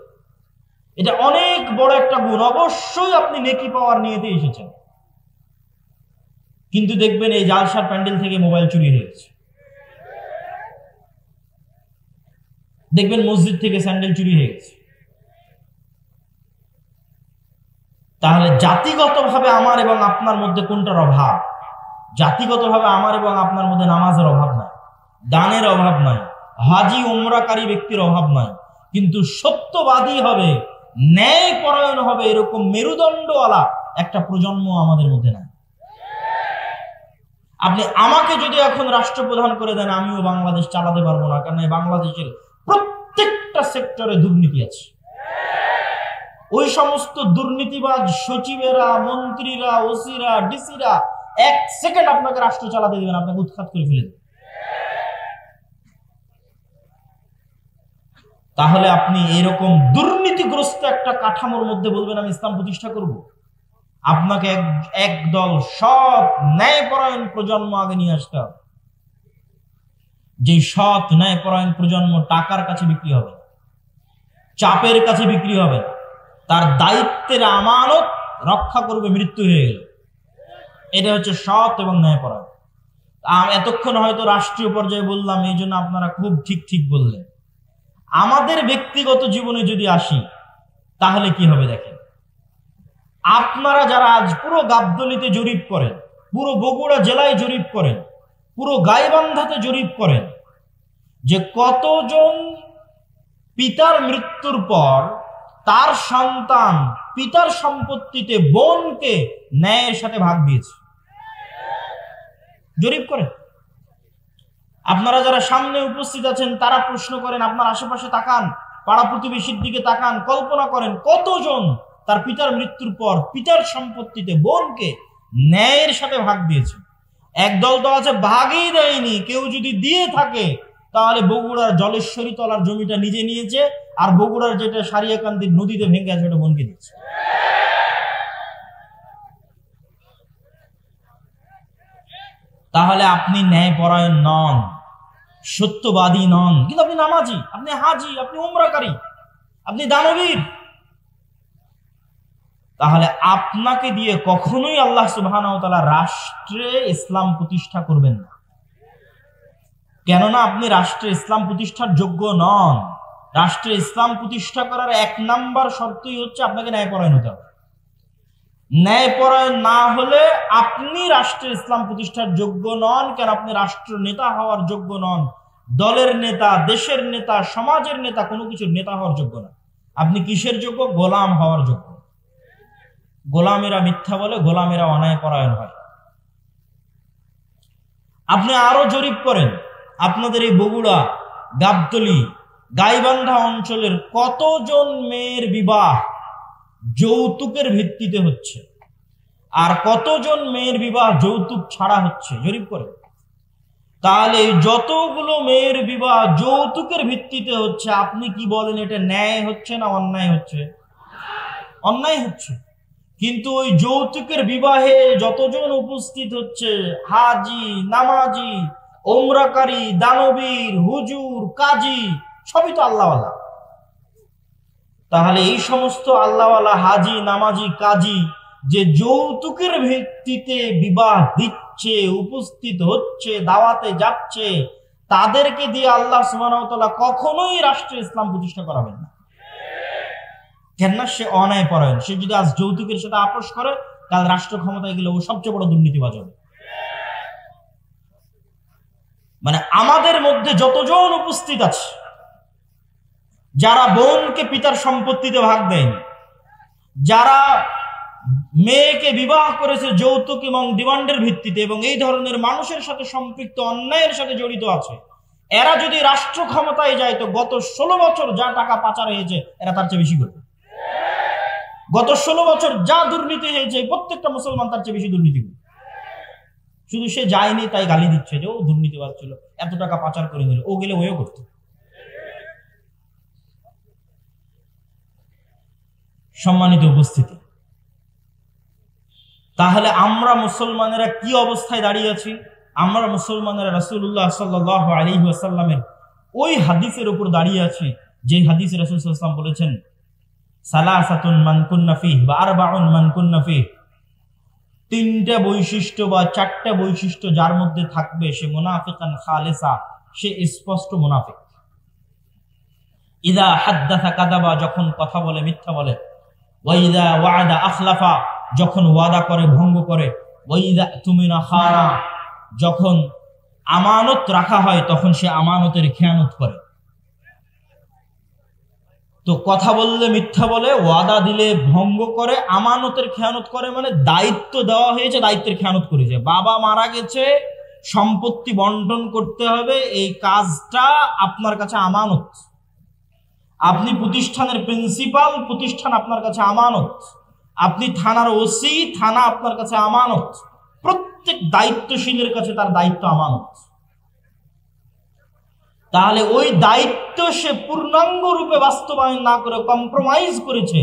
এটা অনেক বড় একটা গুণ। অবশ্যই আপনি নেকি পাওয়ার নিয়েতে এসেছেন, কিন্তু দেখবেন এই জালসার প্যান্ডেল থেকে মোবাইল চুরি হয়ে গেছে, দেখবেন মসজিদ থেকে স্যান্ডেল চুরি হয়ে গেছে। তাহলে জাতিগতভাবে আমার এবং আপনার মধ্যে কোনটার অভাব? জাতিগতভাবে আমার এবং আপনার মধ্যে নামাজের অভাব নাই, দানের অভাব নাই, হাজি উমরাকারী ব্যক্তির অভাব নাই, কিন্তু সত্যবাদী হবে, ন্যায় পরায়ণ হবে, এরকম মেরুদণ্ডওয়ালা একটা প্রজন্ম আমাদের মধ্যে নাই। আপনি আমাকে যদি এখন রাষ্ট্রপ্রধান করে দেন, আমিও বাংলাদেশ চালাতে পারবো না, কারণ বাংলাদেশের প্রত্যেকটা সেক্টরে দুর্নীতি আছে। ওই সমস্ত দুর্নীতিবাজ সচিবেরা, মন্ত্রীরা, ওসিরা, ডিসিরা 1 সেকেন্ড আপনাকে রাষ্ট্র চালাতে দেবেন, আপনাকে উৎখাত করে ফেলে দেবেন। তাহলে আপনি এরকম দুর্নীতিগ্রস্ত একটা কাঠামোর মধ্যে বলবেন আমি ইসলাম প্রতিষ্ঠা করব? আপনাকে একদল সৎ ন্যায়পরায়ণ প্রজন্ম আগে নিয়ে আসতে হবে। যে সৎ ন্যায়পরায়ণ প্রজন্ম টাকার কাছে বিক্রি হবে, চাপের কাছে বিক্রি হবে, তার দায়িত্বের আমানত রক্ষা করবে মৃত্যু হয়ে গেল। এটা হচ্ছে সৎ এবং ন্যায়পরায়ণ। এতক্ষণ হয়তো রাষ্ট্রীয় পর্যায়ে বললাম, এই জন্য আপনারা খুব ঠিক বললেন। আমাদের ব্যক্তিগত জীবনে যদি আসি, তাহলে কি হবে দেখেন। আপনারা যারা আজ পুরো গাবতলীতে জরিপ করেন, পুরো বগুড়া জেলায় জরিপ করেন, পুরো গাইবান্ধাতে জরিপ করেন, যে কতজন পিতার মৃত্যুর পর তার সন্তান পিতার সম্পত্তিতে বোনকে ন্যায়ের সাথে ভাগ দিয়েছে, জরিপ করেন। আপনারা যারা সামনে উপস্থিত আছেন তারা প্রশ্ন করেন, আপনার আশেপাশে তাকান, পাড়া প্রতিবেশীর দিকে তাকান, কল্পনা করেন কতজন তার পিতার মৃত্যুর পর পিতার সম্পত্তিতে বোনকে ন্যায়ের সাথে ভাগ দিয়েছে। একদল তো আছে ভাগই দেয়নি, কেউ যদি দিয়ে থাকে তাহলে বগুড়ার জলেশ্বরী তলার জমিটা নিজে নিয়েছে, আর বগুড়ার যেটা সারিয়াকান্দির নদীতে ভেঙে আছে ওটা বোনকে দিচ্ছে। তাহলে আপনি ন্যায়পরায়ণ নন, সত্যবাদী নন, কিন্তু আপনি নামাজি, আপনি হাজি, আপনি উমরাকারী, আপনি দানবীর। তাহলে আপনাকে দিয়ে কখনোই আল্লাহ সুবহানাহু ওয়া তাআলা রাষ্ট্রে ইসলাম প্রতিষ্ঠা করবেন না, কেননা আপনি রাষ্ট্রে ইসলাম প্রতিষ্ঠার যোগ্য নন। রাষ্ট্রে ইসলাম প্রতিষ্ঠা করার 1 নম্বর শর্তই হচ্ছে আপনাকে ন্যায়পরায়ণ হতে হবে। ন্যায়পরায়ণ না হলে আপনি রাষ্ট্রে ইসলাম প্রতিষ্ঠার যোগ্য নন। কেন? আপনি রাষ্ট্র নেতা হওয়ার যোগ্য নন, দলের নেতা, দেশের নেতা, সমাজের নেতা, কোনো কিছুর নেতা হওয়ার যোগ্য না। আপনি কিসের যোগ্য? গোলাম হওয়ার যোগ্য। গোলামেরা মিথ্যা বলে, গোলামেরা অন্যায়পরায়ণ হয়। আপনি আরো জরিপ করেন, আপনাদের এই বগুড়া, গাবতলী, গাইবান্ধা অঞ্চলের কতজন মেয়ের বিবাহ যৌতুকের ভিত্তিতে হচ্ছে, আর কতজন মেয়ের বিবাহ যৌতুক ছাড়া হচ্ছে, জরিপ করে। তাহলে যতগুলো মেয়ের বিবাহ যৌতুকের ভিত্তিতে হচ্ছে, আপনি কি বলেন এটা ন্যায় হচ্ছে না অন্যায় হচ্ছে? অন্যায় হচ্ছে। কিন্তু ওই যৌতুকের বিবাহে যতজন উপস্থিত হচ্ছে, হাজি, নামাজি, ওমরাকারী, দানবীর, হুজুর, কাজী, সবই তো আল্লাহওয়ালা। তাহলে এই সমস্ত আল্লাহওয়ালা হাজি, নামাজি, কাজী যে যৌতুকের ভিত্তিতে বিবাহ দিচ্ছে, উপস্থিত হচ্ছে, দাওয়াতে যাচ্ছে, তাদেরকে দিয়ে আল্লাহ সুবহানাহু ওয়া তাআলা কখনোই রাষ্ট্রে ইসলাম প্রতিষ্ঠা করাবেন না। কেননা সে অন্যায় পরায়ণ। সে যদি আজ যৌতুকের সাথে আপোষ করে, কাল রাষ্ট্র ক্ষমতায় গেলে ও সবচেয়ে বড় দুর্নীতিবাজ হবে। মানে আমাদের মধ্যে যতজন উপস্থিত আছে, যারা বোনকে পিতার সম্পত্তিতে ভাগ দেয়নি, যারা মেয়েকে বিবাহ করেছে যৌতুক এবং ডিমান্ডের ভিত্তিতে এবং এই ধরনের মানুষের সাথে সম্পৃক্ত অন্যায়ের সাথে জড়িত আছে, এরা যদি রাষ্ট্র ক্ষমতায় যায় তো গত 16 বছর যা টাকা পাচার হয়েছে এরা তার চেয়ে বেশি করবে। গত 16 বছর যা দুর্নীতি হয়েছে প্রত্যেকটা মুসলমান তার চেয়ে বেশি দুর্নীতি করবে। শুধু সে যায়নি তাই গালি দিচ্ছে যে ও দুর্নীতিবাজ ছিল, এত টাকা পাচার করে নিল, ও গেলে ওও করত। সম্মানিত উপস্থিতি, তাহলে আমরা মুসলমানেরা কি অবস্থায় দাঁড়িয়ে আছি? আমরা মুসলমানেরা রাসূলুল্লাহ সাল্লাল্লাহু আলাইহি ওয়াসাল্লামের ওই হাদিসের উপর দাঁড়িয়ে আছি যে হাদিসে রাসূল সাল্লাল্লাহু আলাইহি ওয়াসাল্লাম বলেছেন, সালাসাতুন মান কুন্না ফিহি বা আরবাউন মান কুন্না ফিহি, 3টা বৈশিষ্ট্য বা 4টা বৈশিষ্ট্য যার মধ্যে থাকবে সে মুনাফিকান খালিসা, সে স্পষ্ট মুনাফিক। ইদা হাদ্দাসা কাযাবা, যখন কথা বলে মিথ্যা বলে, ওয়া ইদা ওয়া'আদা আখলাফা, যখন ওয়াদা করে ভঙ্গ করে, ওয়া ইদা তুমিনা খানা, যখন আমানত রাখা হয় তখন সে আমানতের খেয়ানত করে। তো কথা বললে মিথ্যা বলে, ওয়াদা দিলে ভঙ্গ করে, আমানতের খেয়ানত করে, মানে দায়িত্ব দেওয়া হয়েছে দায়িত্বের খেয়ানত করেছে। বাবা মারা গেছে, সম্পত্তি বন্টন করতে হবে, এই কাজটা আপনার কাছে আমানত। আপনি প্রতিষ্ঠানের প্রিন্সিপাল, প্রতিষ্ঠান আপনার কাছে আমানত। আপনি থানার ওসি, থানা আপনার কাছে আমানত। প্রত্যেক দায়িত্বশীলের কাছে তার দায়িত্ব আমানত। তাহলে ওই দায়িত্ব সে পূর্ণাঙ্গ রূপে বাস্তবায়ন না করে কম্প্রোমাইজ করেছে,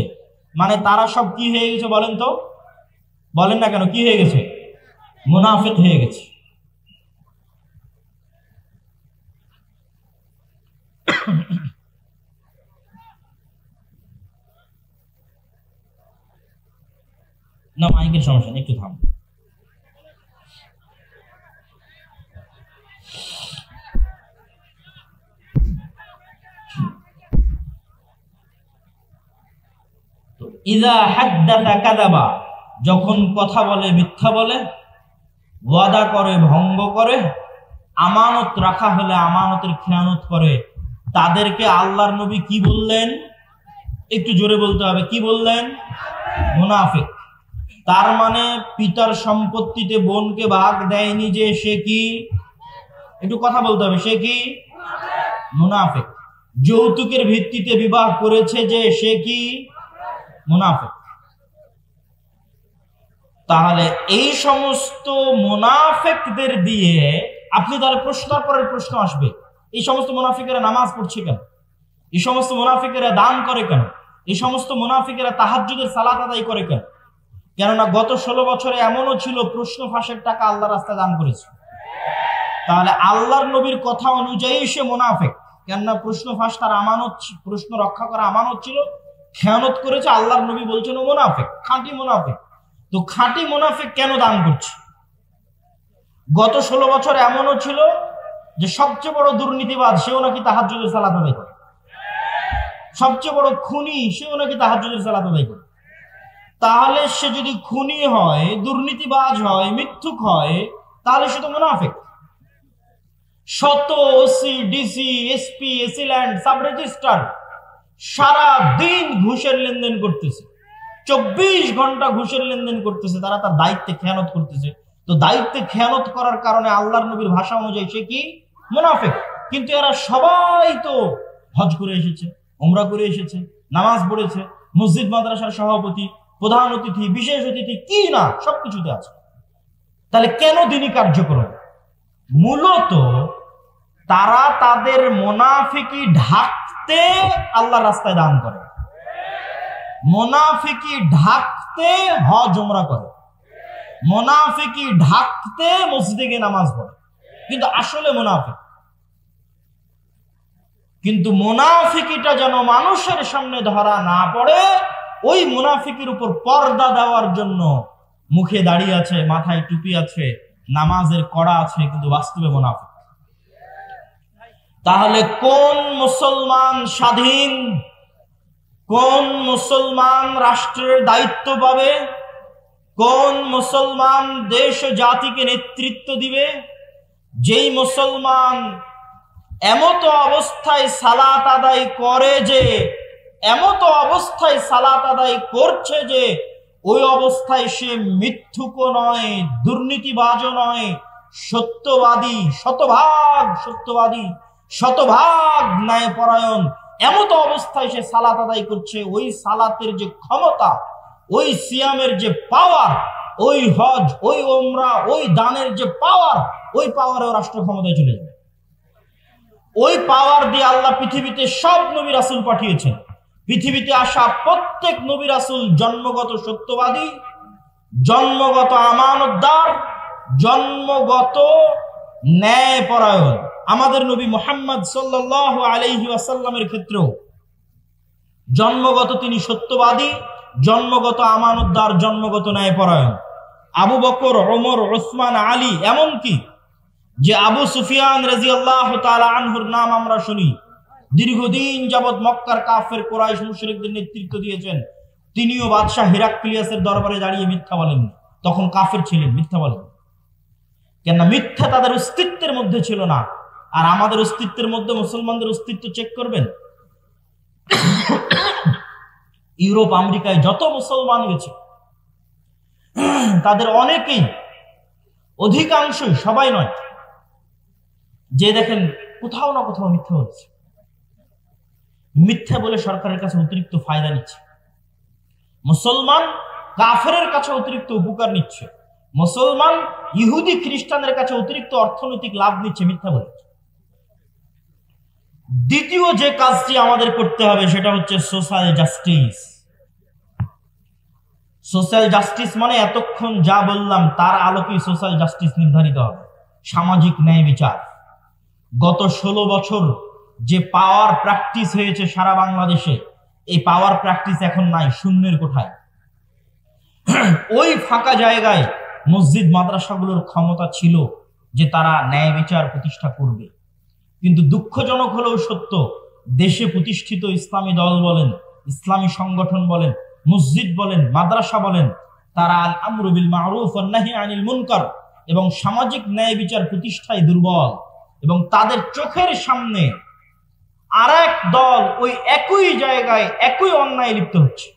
মানে তারা সব কি হয়ে গেছে বলেন তো? বলেন না কেন, কি হয়ে গেছে? মুনাফিক হয়ে গেছে। না মাইকের সমস্যা নেই, একটু থাম। ইযা হাদ্দাসা কাযাবা, যখন কথা বলে মিথ্যা বলে, ওয়াদা করে ভঙ্গ করে, আমানত রাখা হলে আমানতের খেয়ানত করে, তাদেরকে আল্লাহর নবী কি বললেন? একটু জোরে বলতে হবে, কি বললেন? মুনাফিক। তার মানে পিতার সম্পত্তিতে বোনকে ভাগ দেয়নি যে সে কি? একটু কথা বলতে হবে, সে কি? মুনাফিক। যৌতুকের ভিত্তিতে বিবাহ করেছে যে সে কি? মুনাফিক। তাহলে এই সমস্ত মুনাফিকদের দিয়ে আপনি তাহলে প্রশ্নের পরের প্রশ্ন আসবে, এই সমস্ত মুনাফিকেরা নামাজ পড়ছে কেন? এই সমস্ত মুনাফিকেরা দান করে কেন? এই সমস্ত মুনাফিকেরা তাহাজ্জুদের সালাত আদায় করে কেন? কেননা গত 16 বছরে এমনও ছিল প্রশ্ন ফাঁসের টাকা আল্লাহর রাস্তায় দান করেছে। তাহলে আল্লাহর নবীর কথা অনুযায়ী সে মুনাফিক, কেননা প্রশ্ন ফাঁস তার আমানত, প্রশ্ন রক্ষা করা আমানত ছিল, খেয়ানত করেছে। আল্লাহর নবী বলছেন ও মুনাফিক, খাঁটি মুনাফিক। তো খাঁটি মুনাফিক কেন দান করছে? গত 16 বছর এমনও ছিল যে সবচেয়ে বড় দুর্নীতিবাজ সেও নাকি তাহাজ্জুদের সালাত আদায় করে, সবচেয়ে বড় খুনি সেও নাকি তাহাজ্জুদের সালাত আদায় করে। তাহলে সে যদি খুনি হয়, দুর্নীতিবাজ হয়, মিথ্যুক হয়, তাহলে সে তো মুনাফিক। শত OC, DC, SP, AC land, sub registrar সারা দিন ঘুষের লেনদেন করতেছে, 24 ঘন্টা ঘুষের লেনদেন করতেছে, তারা তার দায়িত্বে খেয়ানত করতেছে। তো দায়িত্বে খেয়ানত করার কারণে আল্লাহর নবীর ভাষা অনুযায়ী সে কি? মুনাফিক। কিন্তু এরা সবাই তো হজ করে এসেছে, উমরা করে এসেছে, নামাজ পড়েছে, মসজিদ মাদ্রাসার সভাপতি, প্রধান অতিথি, বিশেষ অতিথি, কি না সবকিছুতে আছে। তাহলে কেন দ্বীনি কার্যক্রম? মূলত তারা তাদের মুনাফিকি ঢাকতে আল্লাহর রাস্তায় দান করে। মুনাফিকি ঢাকতে হজ উমরা করে, মুনাফিকি ঢাকতে মসজিদে গিয়ে নামাজ পড়ে, কিন্তু আসলে মুনাফিক। কিন্তু মুনাফিকিটা যেন মানুষের সামনে ধরা না পড়ে, ওই মুনাফিকের উপর পর্দা দেওয়ার জন্য মুখে দাড়ি আছে, মাথায় টুপি আছে, নামাজের কড়া আছে, কিন্তু বাস্তবে মুনাফিক। তাহলে কোন মুসলমান স্বাধীন, কোন মুসলমান রাষ্ট্রের দায়িত্ব পাবে, কোন মুসলমান দেশ জাতিকে নেতৃত্ব দিবে? যেই মুসলমান এমত অবস্থায় সালাত আদায় করে যে, এমত অবস্থায় সালাত আদায় করছে যে ওই অবস্থায় সে মিথ্যুকও নয়, দুর্নীতিবাজও নয়, সত্যবাদী, শতভাগ সত্যবাদী, শতভাগ ন্যায়পরায়ণ, এমত অবস্থায় সে সালাত আদায় করছে, ওই সালাতের যে ক্ষমতা, ওই সিয়ামের যে পাওয়ার, ওই হজ, ওই ওমরা, ওই দানের যে পাওয়ার, ওই পাওয়ারেও রাষ্ট্র ক্ষমতায় চলে যাবে। ওই পাওয়ার দিয়ে আল্লাহ পৃথিবীতে সব নবী রাসূল পাঠিয়েছেন। পৃথিবীতে আসা প্রত্যেক নবী রাসূল জন্মগত সত্যবাদী, জন্মগত আমানতদার, জন্মগত ন্যায়পরায়ণ। আমাদের নবী মুহাম্মদ সাল্লাল্লাহু আলাইহি ওয়াসাল্লামের ক্ষেত্রেও জন্মগত তিনি সত্যবাদী, জন্মগত আমানতদার, জন্মগত ন্যায়পরায়ণ। আবু বকর, ওমর, ওসমান, আলী, এমনকি যে আবু সুফিয়ান রাদিয়াল্লাহু তাআলা আনহুর নাম আমরা শুনি, দীর্ঘদিন যাবৎ মক্কার কাফের কুরাইশ মুশরিকদের নেতৃত্ব দিয়েছেন, তিনিও বাদশাহ হিরাক্লিয়াসের দরবারে দাঁড়িয়ে মিথ্যা বলেন। তখন কাফের ছিলেন, মিথ্যা বলেন কেননা মিথ্যা তাদের অস্তিত্বের মধ্যে ছিল না। আর আমাদের অস্তিত্বের মধ্যে মুসলমানদের অস্তিত্ব চেক করবেন, ইউরোপ আমেরিকায় যত মুসলমান গেছে তাদের অনেকেই, অধিকাংশই, সবাই নয়, যে দেখেন কোথাও না কোথাও মিথ্যা বলছে। মিথ্যা বলে সরকারের কাছে অতিরিক্ত ফায়দা নিচ্ছে। মুসলমান কাফেরের কাছে অতিরিক্ত উপকার নিচ্ছে, মুসলমান ইহুদি খ্রিস্টানের কাছে অতিরিক্ত অর্থনৈতিক লাভ নিচ্ছে মিথ্যা বলে। দ্বিতীয় যে কাজটি আমাদের করতে হবে সেটা হচ্ছে সোশ্যাল জাস্টিস। সোশ্যাল জাস্টিস মানে এতক্ষণ যা বললাম তার আলোকেই সোশ্যাল জাস্টিস নির্ধারিত হবে, সামাজিক ন্যায় বিচার। গত 16 বছর যে পাওয়ার প্র্যাকটিস হয়েছে সারা বাংলাদেশে, এই পাওয়ার প্র্যাকটিস এখন নাই, শূন্যের কোঠায়। ওই ফাঁকা জায়গায় মসজিদ মাদ্রাসাগুলোর ক্ষমতা ছিল যে তারা ন্যায় বিচার প্রতিষ্ঠা করবে। কিন্তু দুঃখজনক হলেও সত্য, দেশে প্রতিষ্ঠিত ইসলামী দল বলেন, ইসলামী সংগঠন বলেন, মসজিদ বলেন, মাদ্রাসা বলেন, তারা আল আমরু বিল মারুফ ওয়ান নাহি আনিল মুনকার এবং সামাজিক ন্যায় বিচার প্রতিষ্ঠায় দুর্বল। এবং তাদের চোখের সামনে আরেক দল ওই একই জায়গায় একই অন্যায় লিপ্ত হচ্ছে।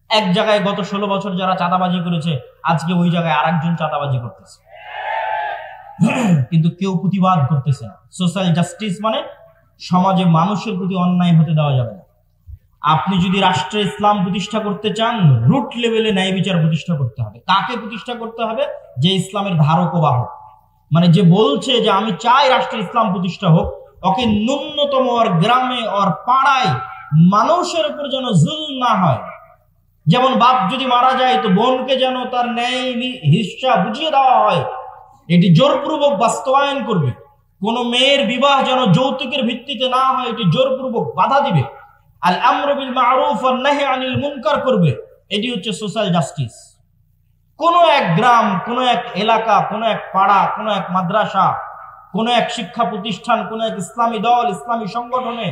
এক জায়গায় গত 16 বছর যারা চাঁদাবাজি করেছে, আজকে ওই জায়গায় আরেকজন চাঁদাবাজি করতেছে, কিন্তু কেউ প্রতিবাদ করতেছে না। সোশ্যাল জাস্টিস মানে সমাজে মানুষের প্রতি অন্যায় হতে দেওয়া যাবে না। আপনি যদি রাষ্ট্রে ইসলাম প্রতিষ্ঠা করতে চান, রুট লেভেলে ন্যায় বিচার প্রতিষ্ঠা করতে হবে। কাকে প্রতিষ্ঠা করতে হবে? যে ইসলামের ধারক ও বাহক, মানে যে বলছে যে আমি চাই রাষ্ট্রে ইসলাম প্রতিষ্ঠা হোক, ওকে ন্যূনতম ওর গ্রামে ওর পাড়ায় মানুষের উপর যেন জুলম না হয়। যেমন বাপ যদি মারা যায় তো বোনকে যেন তার ন্যায় হিস্সা বুঝিয়ে দেওয়া হয়, এটি জোরপূর্বক বাস্তবায়ন করবে। কোন মেয়ের বিবাহ যেন যৌতুকের ভিত্তিতে না হয়, এটি জোরপূর্বক বাধা দিবে। আল আমরু বিল মারুফ ওয়ান নাহি আনিল মুনকার করবে। এটি হচ্ছে সোশ্যাল জাস্টিস। কোন এক গ্রাম, কোন এক এলাকা, কোন এক পাড়া, কোন এক মাদ্রাসা, কোন এক শিক্ষা প্রতিষ্ঠান, কোন এক ইসলামী দল, ইসলামী সংগঠনে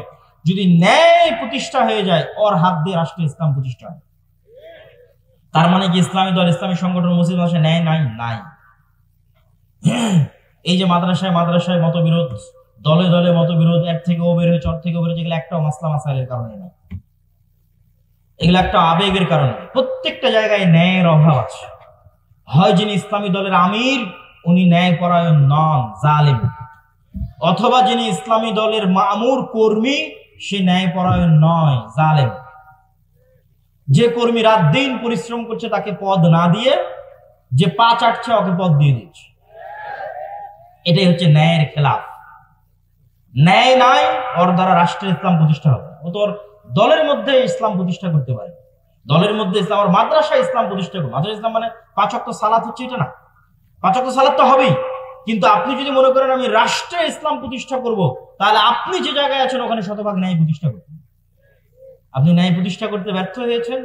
যদি ন্যায় প্রতিষ্ঠা হয়ে যায়, ওর হাত দিয়ে রাষ্ট্রে ইসলাম প্রতিষ্ঠা হয়। তার মানে কি ইসলামী দল, ইসলামী সংগঠন, মসজিদ মাদ্রাসায় ন্যায় নাই? নাই। এই যে মাদ্রাসায় মাদ্রাসায় মতবিরোধ, দলে দলে মতবিরোধ, এক থেকে ও বের হয়েছে, ওর থেকে ও বের হয়েছে, এগুলো একটাও মাসলা মাসাইলের কারণে নয়, এগুলো একটা আবেগের কারণে। প্রত্যেকটা জায়গায় ন্যায়ের অভাব আছে। হয় যিনি ইসলামী দলের আমির উনি ন্যায়পরায়ণ নন, জালেম, অথবা যিনি ইসলামী দলের মামুর কর্মী সে ন্যায়পরায়ণ নয়, জালেম। যে কর্মী রাত দিন পরিশ্রম করছে তাকে পদ না দিয়ে যে পা চাটছে ওকে পদ দিয়ে দিচ্ছে, এটাই হচ্ছে ন্যায়ের খেলাফ। ন্যায় নাই, ওর দ্বারা রাষ্ট্রের ইসলাম প্রতিষ্ঠা হবে। ও তোর দলের মধ্যে ইসলাম প্রতিষ্ঠা করতে পারে, দলের মধ্যে ইসলাম, আর মাদ্রাসা ইসলাম প্রতিষ্ঠা করবে। মাদ্রাসা ইসলাম মানে 5 ওয়াক্ত সালাত হচ্ছে এটা না, 5 ওয়াক্ত সালাত তো হবেই, কিন্তু আপনি যদি মনে করেন আমি রাষ্ট্রে ইসলাম প্রতিষ্ঠা করব, তাহলে আপনি যে জায়গায় আছেন ওখানে শতভাগ ন্যায় প্রতিষ্ঠা করবেন। আপনি ন্যায় প্রতিষ্ঠা করতে ব্যর্থ হয়েছেন,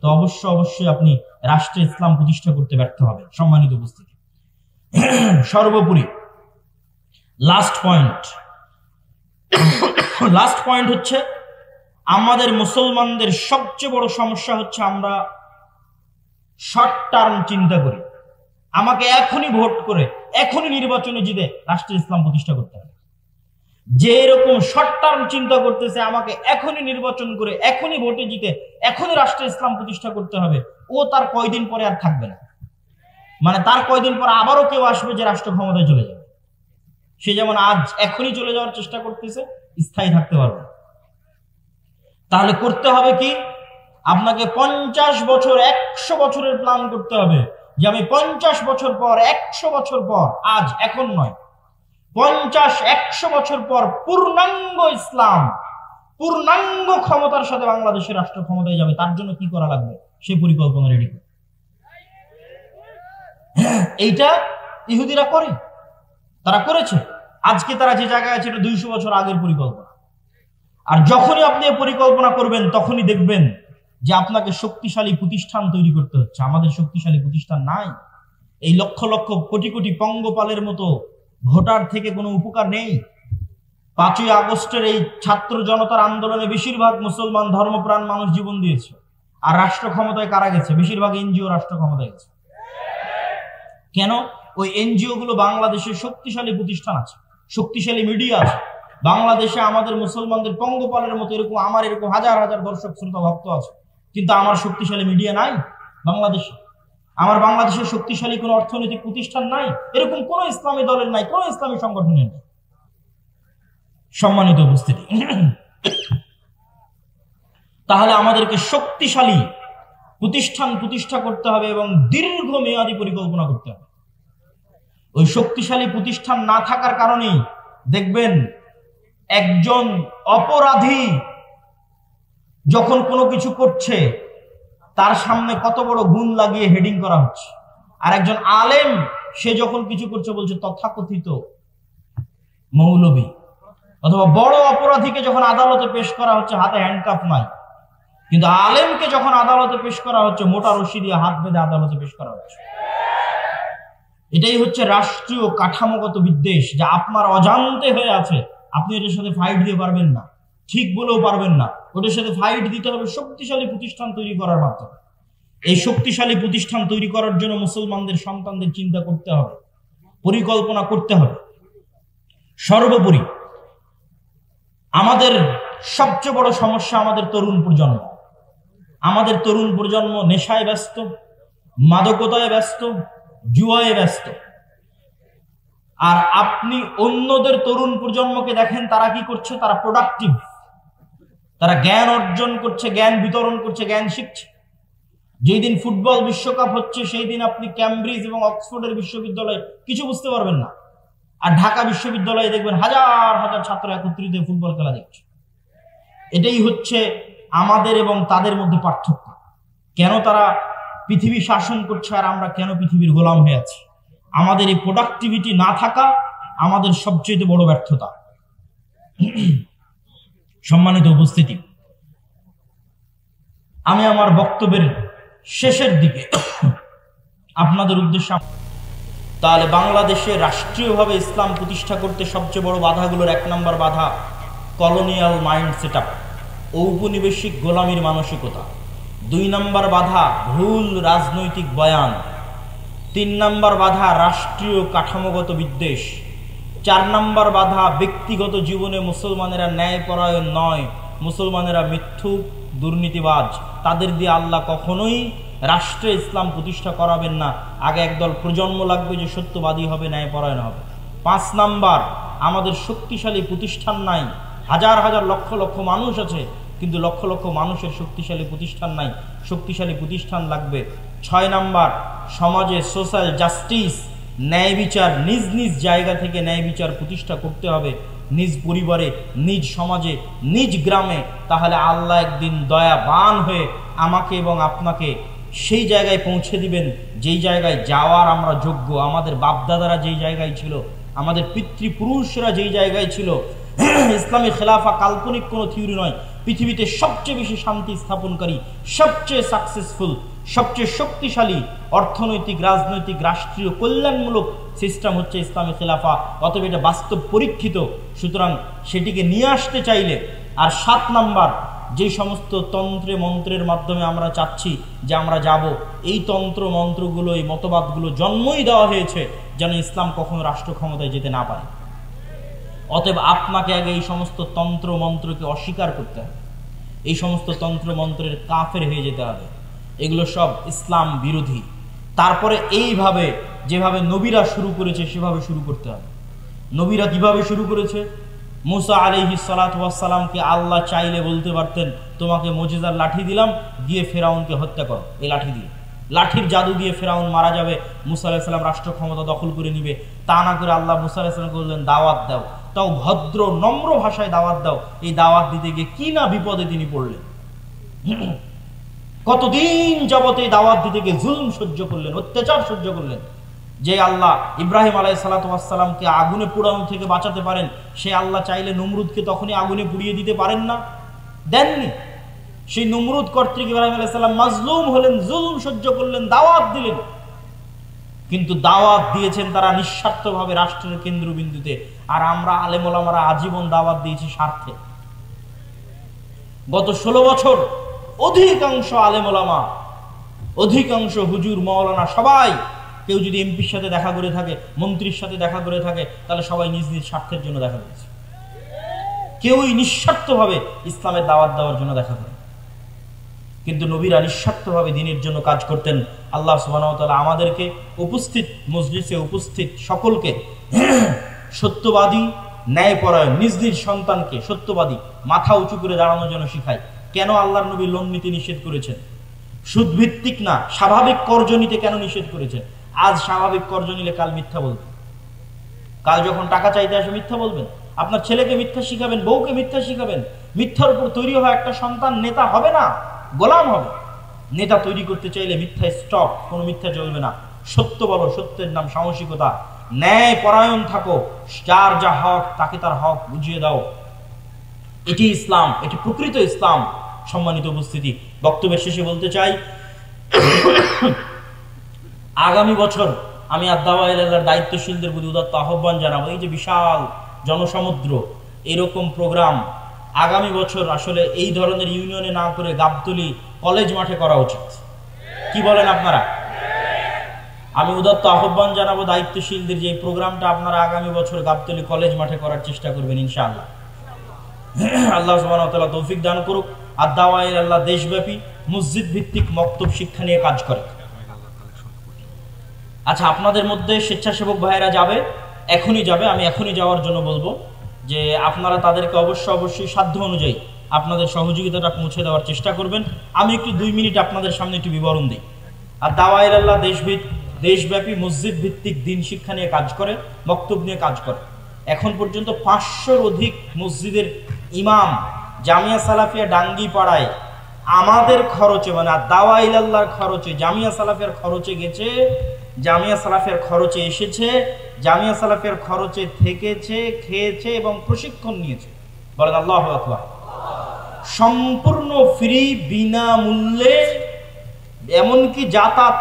তো অবশ্যই আপনি রাষ্ট্রে ইসলাম প্রতিষ্ঠা করতে ব্যর্থ হবেন। সম্মানিত উপস্থিতি, সর্বোপরি লাস্ট পয়েন্ট হচ্ছে আমাদের মুসলমানদের সবচেয়ে বড় সমস্যা হচ্ছে আমরা শর্ট টার্ম চিন্তা করি। আমাকে এখনই ভোট করে এখনই নির্বাচনে জিতে রাষ্ট্রে ইসলাম প্রতিষ্ঠা করতে হবে। যে এরকম শর্ট টার্ম চিন্তা করতেছে আমাকে এখনই নির্বাচন করে এখনই ভোটে জিতে এখনই রাষ্ট্রে ইসলাম প্রতিষ্ঠা করতে হবে, ও তার কয়দিন পরে আর থাকবে না। মানে তার কয়দিন পর আবারও কেউ আসবে যে রাষ্ট্র ক্ষমতায় চলে যাবে। সে যেমন আজ এখনই চলে যাওয়ার চেষ্টা করতেছে, স্থায়ী থাকতে পারবে। তাহলে করতে হবে কি, আপনাকে 50 বছর 100 বছরের প্ল্যান করতে হবে যে আমি 50 বছর পর 100 বছর পর, আজ এখন নয়, 50-100 বছর পর পূর্ণাঙ্গ ইসলাম পূর্ণাঙ্গ ক্ষমতার সাথে বাংলাদেশের রাষ্ট্র ক্ষমতায় যাবে। তার জন্য কি করা লাগবে সে পরিকল্পনা রেডি করে। এইটা ইহুদিরা করে, তারা করেছে। আজকে তারা যে জায়গায় আছে এটা 200 বছর আগের পরিকল্পনা। আর যখনই আপনি পরিকল্পনা করবেন তখনই দেখবেন যে আপনাকে শক্তিশালী প্রতিষ্ঠান তৈরি করতে হচ্ছে। আমাদের শক্তিশালী প্রতিষ্ঠান নাই। এই লক্ষ লক্ষ কোটি কোটি পঙ্গপালের মতো ভোটার থেকে কোনো উপকার নেই। 5ই আগস্টের এই ছাত্র জনতার আন্দোলনে বেশিরভাগ মুসলমান ধর্মপ্রাণ মানুষ জীবন দিয়েছে। আর রাষ্ট্র ক্ষমতায় কারা গেছে? বেশিরভাগ এনজিও রাষ্ট্র ক্ষমতায় গেছে। কেন? ওই এনজিও গুলো বাংলাদেশের শক্তিশালী প্রতিষ্ঠান আছে, শক্তিশালী মিডিয়া আছে। বাংলাদেশে আমাদের মুসলমানদের পঙ্গপালের মতো এরকম আমার এরকম হাজার হাজার দর্শক শ্রোতা ভক্ত আছে, কিন্তু আমার শক্তিশালী মিডিয়া নাই বাংলাদেশে। আমার বাংলাদেশের শক্তিশালী কোনো অর্থনৈতিক প্রতিষ্ঠান নাই, এরকম কোন ইসলামী দলের নাই, কোন ইসলামী সংগঠনের নাই। সম্মানিত উপস্থিতি, তাহলে আমাদেরকে শক্তিশালী প্রতিষ্ঠান প্রতিষ্ঠা করতে হবে এবং দীর্ঘমেয়াদী পরিকল্পনা করতে হবে। ওই শক্তিশালী প্রতিষ্ঠান না থাকার কারণেই দেখবেন একজন অপরাধী যখন কোনো কিছু করছে তার সামনে কত বড় গুণ লাগিয়ে হেডিং করা হচ্ছে, আর একজন আলেম সে যখন কিছু করছে বলছে তথাকথিত মৌলবী। অথবা বড় অপরাধীকে যখন আদালতে পেশ করা হচ্ছে হাতে হ্যান্ডকাফ নাই, কিন্তু আলেমকে যখন আদালতে পেশ করা হচ্ছে মোটা রশি দিয়ে হাত বেঁধে আদালতে পেশ করা হচ্ছে। এটাই হচ্ছে রাষ্ট্রীয় কাঠামোগত বিদ্বেষ, যা আপনার অজান্তে হয়ে আছে। আপনি এটার সাথে ফাইট দিয়ে পারবেন না, ঠিক বলেও পারবেন না। ওটার সাথে ফাইট দিতে হবে শক্তিশালী প্রতিষ্ঠান তৈরি করার মাধ্যমে। এই শক্তিশালী প্রতিষ্ঠান তৈরি করার জন্য মুসলমানদের সন্তানদের চিন্তা করতে হবে, পরিকল্পনা করতে হবে। সর্বোপরি আমাদের সবচেয়ে বড় সমস্যা আমাদের তরুণ প্রজন্ম। আমাদের তরুণ প্রজন্ম নেশায় ব্যস্ত, মাদকতায় ব্যস্ত, জুয়ায় ব্যস্ত। আর আপনি অন্যদের তরুণ প্রজন্মকে দেখেন তারা কি করছে? তারা প্রোডাক্টিভ, তারা জ্ঞান অর্জন করছে, জ্ঞান বিতরণ করছে, জ্ঞান শিখছে। যেই দিন ফুটবল বিশ্বকাপ হচ্ছে সেই দিন আপনি ক্যামব্রিজ এবং অক্সফোর্ডের বিশ্ববিদ্যালয়ে কিছু বুঝতে পারবেন না, আর ঢাকা বিশ্ববিদ্যালয়ে দেখবেন হাজার হাজার ছাত্র একত্রিত ফুটবল খেলা দেখছে। এটাই হচ্ছে আমাদের এবং তাদের মধ্যে পার্থক্য। কেন তারা পৃথিবী শাসন করছে আর আমরা কেন পৃথিবীর গোলাম হয়ে আছি? আমাদের এই প্রোডাক্টিভিটি না থাকা আমাদের সবচেয়ে বড় ব্যর্থতা। সম্মানিত উপস্থিতি, আমি আমার বক্তব্যের শেষের দিকে আপনাদের উদ্দেশ্যে, তাহলে বাংলাদেশে রাষ্ট্রীয়ভাবে ইসলাম প্রতিষ্ঠা করতে সবচেয়ে বড় বাধাগুলোর 1 নম্বর বাধা কলোনিয়াল মাইন্ড সেটআপ, ঔপনিবেশিক গোলামীর মানসিকতা। 2 নম্বর বাধা ভুল রাজনৈতিক বয়ান। 3 নম্বর বাধা রাষ্ট্রীয় কাঠামোগত বিদ্বেষ। 4 নম্বর বাধা ব্যক্তিগত জীবনে মুসলমানেরা ন্যায়পরায়ণ নয়, মুসলমানেরা মিথ্যুক, দুর্নীতিবাজ। তাদের দিয়ে আল্লাহ কখনোই রাষ্ট্রে ইসলাম প্রতিষ্ঠা করাবেন না। আগে একদল প্রজন্ম লাগবে যে সত্যবাদী হবে, ন্যায়পরায়ণ হবে। 5 নম্বর, আমাদের শক্তিশালী প্রতিষ্ঠান নাই। হাজার হাজার লক্ষ লক্ষ মানুষ আছে, কিন্তু লক্ষ লক্ষ মানুষের শক্তিশালী প্রতিষ্ঠান নাই। শক্তিশালী প্রতিষ্ঠান লাগবে। 6 নম্বর, সমাজে সোশ্যাল জাস্টিস, ন্যায় বিচার, নিজ নিজ জায়গা থেকে ন্যায় বিচার প্রতিষ্ঠা করতে হবে। নিজ পরিবারে, নিজ সমাজে, নিজ গ্রামে, তাহলে আল্লাহ একদিন দয়াবান হয়ে আমাকে এবং আপনাকে সেই জায়গায় পৌঁছে দিবেন যেই জায়গায় যাওয়ার আমরা যোগ্য। আমাদের বাপদাদারা যেই জায়গায় ছিল, আমাদের পিতৃপুরুষরা যেই জায়গায় ছিল। ইসলামী খেলাফা কাল্পনিক কোনো থিওরি নয়। পৃথিবীতে সবচেয়ে বেশি শান্তি স্থাপনকারী, সবচেয়ে সাকসেসফুল, সবচেয়ে শক্তিশালী অর্থনৈতিক, রাজনৈতিক, রাষ্ট্রীয় কল্যাণমূলক সিস্টেম হচ্ছে ইসলামী খেলাফা। অতএব এটা বাস্তব পরীক্ষিত। সুতরাং সেটিকে নিয়ে আসতে চাইলে, আর 7 নাম্বার, যে সমস্ত তন্ত্রে মন্ত্রের মাধ্যমে আমরা চাচ্ছি যে আমরা যাব, এই তন্ত্র মন্ত্রগুলো, এই মতবাদগুলো জন্মই দেওয়া হয়েছে যেন ইসলাম কখনো রাষ্ট্র ক্ষমতায় যেতে না পারে। অতএব আপনাকে আগে এই সমস্ত তন্ত্র মন্ত্রকে অস্বীকার করতে হবে, এই সমস্ত তন্ত্র মন্ত্রের কাফের হয়ে যেতে হবে। এগুলো সব ইসলাম বিরোধী। তারপরে এইভাবে যেভাবে নবীরা শুরু করেছে সেভাবে শুরু করতে হবে। নবীরা কিভাবে শুরু করেছে? মুসা আলাইহিস সালাতু ওয়াস সালামকে আল্লাহ চাইলে বলতে পারতেন, তোমাকে মুজিজার লাঠি দিলাম, গিয়ে ফেরাউনকে হত্যা করো। এই লাঠি দিয়ে, লাঠির জাদু দিয়ে ফেরাউন মারা যাবে, মুসা আলাইহিস সালাম রাষ্ট্র ক্ষমতা দখল করে নিবে। তা না করে আল্লাহ মুসা আলাইহিস সালামকে বললেন, দাওয়াত দাও, তাও ভদ্র নম্র ভাষায় দাওয়াত দাও। এই দাওয়াত দিতে গিয়ে কি না বিপদে তিনি পড়লেন। কতদিন যাবত এই দাওয়াত দিতে গিয়ে জুলুম সহ্য করলেন, অত্যাচার সহ্য করলেন। যে আল্লাহ ইব্রাহিম আলাইহিস সালাতু ওয়াস সালামকে আগুনে পোড়ানো থেকে বাঁচাতে পারেন, সে আল্লাহ চাইলে নমরুদকে তখনই আগুনে পুড়িয়ে দিতে পারেন না? দেননি। সেই নমরুদ কর্তৃক ইব্রাহিম আলাইহিস সালাম মাজলুম হলেন, জুলুম সহ্য করলেন, দাওয়াত দিলেন। কিন্তু দাওয়াত দিয়েছেন তারা নিঃস্বার্থভাবে রাষ্ট্রের কেন্দ্রবিন্দুতে, আর আমরা আলেম ওলামারা আজীবন দাওয়াত দিয়েছি স্বার্থে। গত 16 বছর অধিকাংশ আলেম ওলামা, অধিকাংশ হুজুর মাওলানা সবাই, কেউ যদি এমপির সাথে দেখা করে থাকে, মন্ত্রীর সাথে দেখা করে থাকে, তাহলে সবাই নিজ নিজ স্বার্থের জন্য দেখা করেছে। কেউই নিঃস্বার্থভাবে ইসলামের দাওয়াত দেওয়ার জন্য দেখা করে। কিন্তু নবীরা নিঃস্বার্থভাবে দ্বীনের জন্য কাজ করতেন। আল্লাহ সুবহানাহু ওয়া তাআলা আমাদেরকে উপস্থিত মজলিসে উপস্থিত সকলকে সত্যবাদী, ন্যায়পরায়ণ, নিজ নিজ সন্তানকে সত্যবাদী, মাথা উঁচু করে দাঁড়ানোর জন্য শিখায়। কেন আল্লাহর নবী লোন নিতে নিষেধ করেছেন? সুদ ভিত্তিক না, স্বাভাবিক কর্জ নিতে কেন নিষেধ করেছেন? আজ স্বাভাবিক কর্জ নিলে কাল মিথ্যা বলবেন, কাল যখন টাকা চাইতে আসে মিথ্যা বলবেন। আপনার ছেলেকে মিথ্যা শিখাবেন, বউকে মিথ্যা শিখাবেন। মিথ্যার উপর তৈরি হওয়া একটা সন্তান নেতা হবে না, গোলাম হবে। নেতা তৈরি করতে চাইলে মিথ্যা স্টপ, কোনো মিথ্যা চলবে না। সত্য বলো, সত্যের নাম সাহসিকতা। ন্যায় পরায়ণ থাকো, যার যা হক তাকে তার হক বুঝিয়ে দাও। এটি ইসলাম, এটি প্রকৃত ইসলাম। সম্মানিত উপস্থিতি, বক্তব্যের শেষে বলতে চাই, আগামী বছর আমি আদ-দাওয়া ইলাল্লাহর দায়িত্বশীলদের প্রতি উদাত্ত আহ্বান জানাবো। এই যে বিশাল জনসমুদ্র, এরকম প্রোগ্রাম আগামী বছর আসলে এই ধরনের ইউনিয়নে না করে গাবতলী কলেজ মাঠে করা উচিত। কি বলেন আপনারা? আমি উদাত্ত আহ্বান জানাবো দায়িত্বশীলদের, যে প্রোগ্রামটা আপনারা আগামী বছর গাবতলী কলেজ মাঠে করার চেষ্টা করবেন ইনশাআল্লাহ। আল্লাহ সুবহানাহু ওয়া তাআলা তৌফিক দান করুক। আদ-দাওয়া ইলাল্লাহ দেশব্যাপী মসজিদ ভিত্তিক মক্তব শিক্ষা নিয়ে কাজ করে। আচ্ছা, আপনাদের মধ্যে স্বেচ্ছাসেবক ভাইয়েরা যাবে, এখনই যাবে, আমি এখনই যাওয়ার জন্য বলবো যে আপনারা তাদেরকে অবশ্যই সাধ্য অনুযায়ী আপনাদের সহযোগিতাটা পৌঁছে দেওয়ার চেষ্টা করবেন। আমি একটু 2 মিনিট আপনাদের সামনে একটু বিবরণ দিই। আর দাওয়া ইলাল্লাহ দেশব্যাপী মসজিদ ভিত্তিক দ্বীন শিক্ষা নিয়ে কাজ করে, মক্তব নিয়ে কাজ করে। এখন পর্যন্ত 500-র অধিক মসজিদের ইমাম জামিয়া সালাফিয়া ডাঙ্গি পাড়ায় আমাদের খরচে, মানে দাওয়া ইলাল্লাহর খরচে, জামিয়া সালাফিয়ার খরচে গেছে, জামিয়া সালাফিয়ার খরচে এসেছে, জামিয়া সালাফিয়ার খরচে থেকেছে, খেয়েছে এবং প্রশিক্ষণ নিয়েছে। বলেন আল্লাহু আকবার। সম্পূর্ণ ফ্রি, বিনামূল্যে, এমনকি যাতায়াত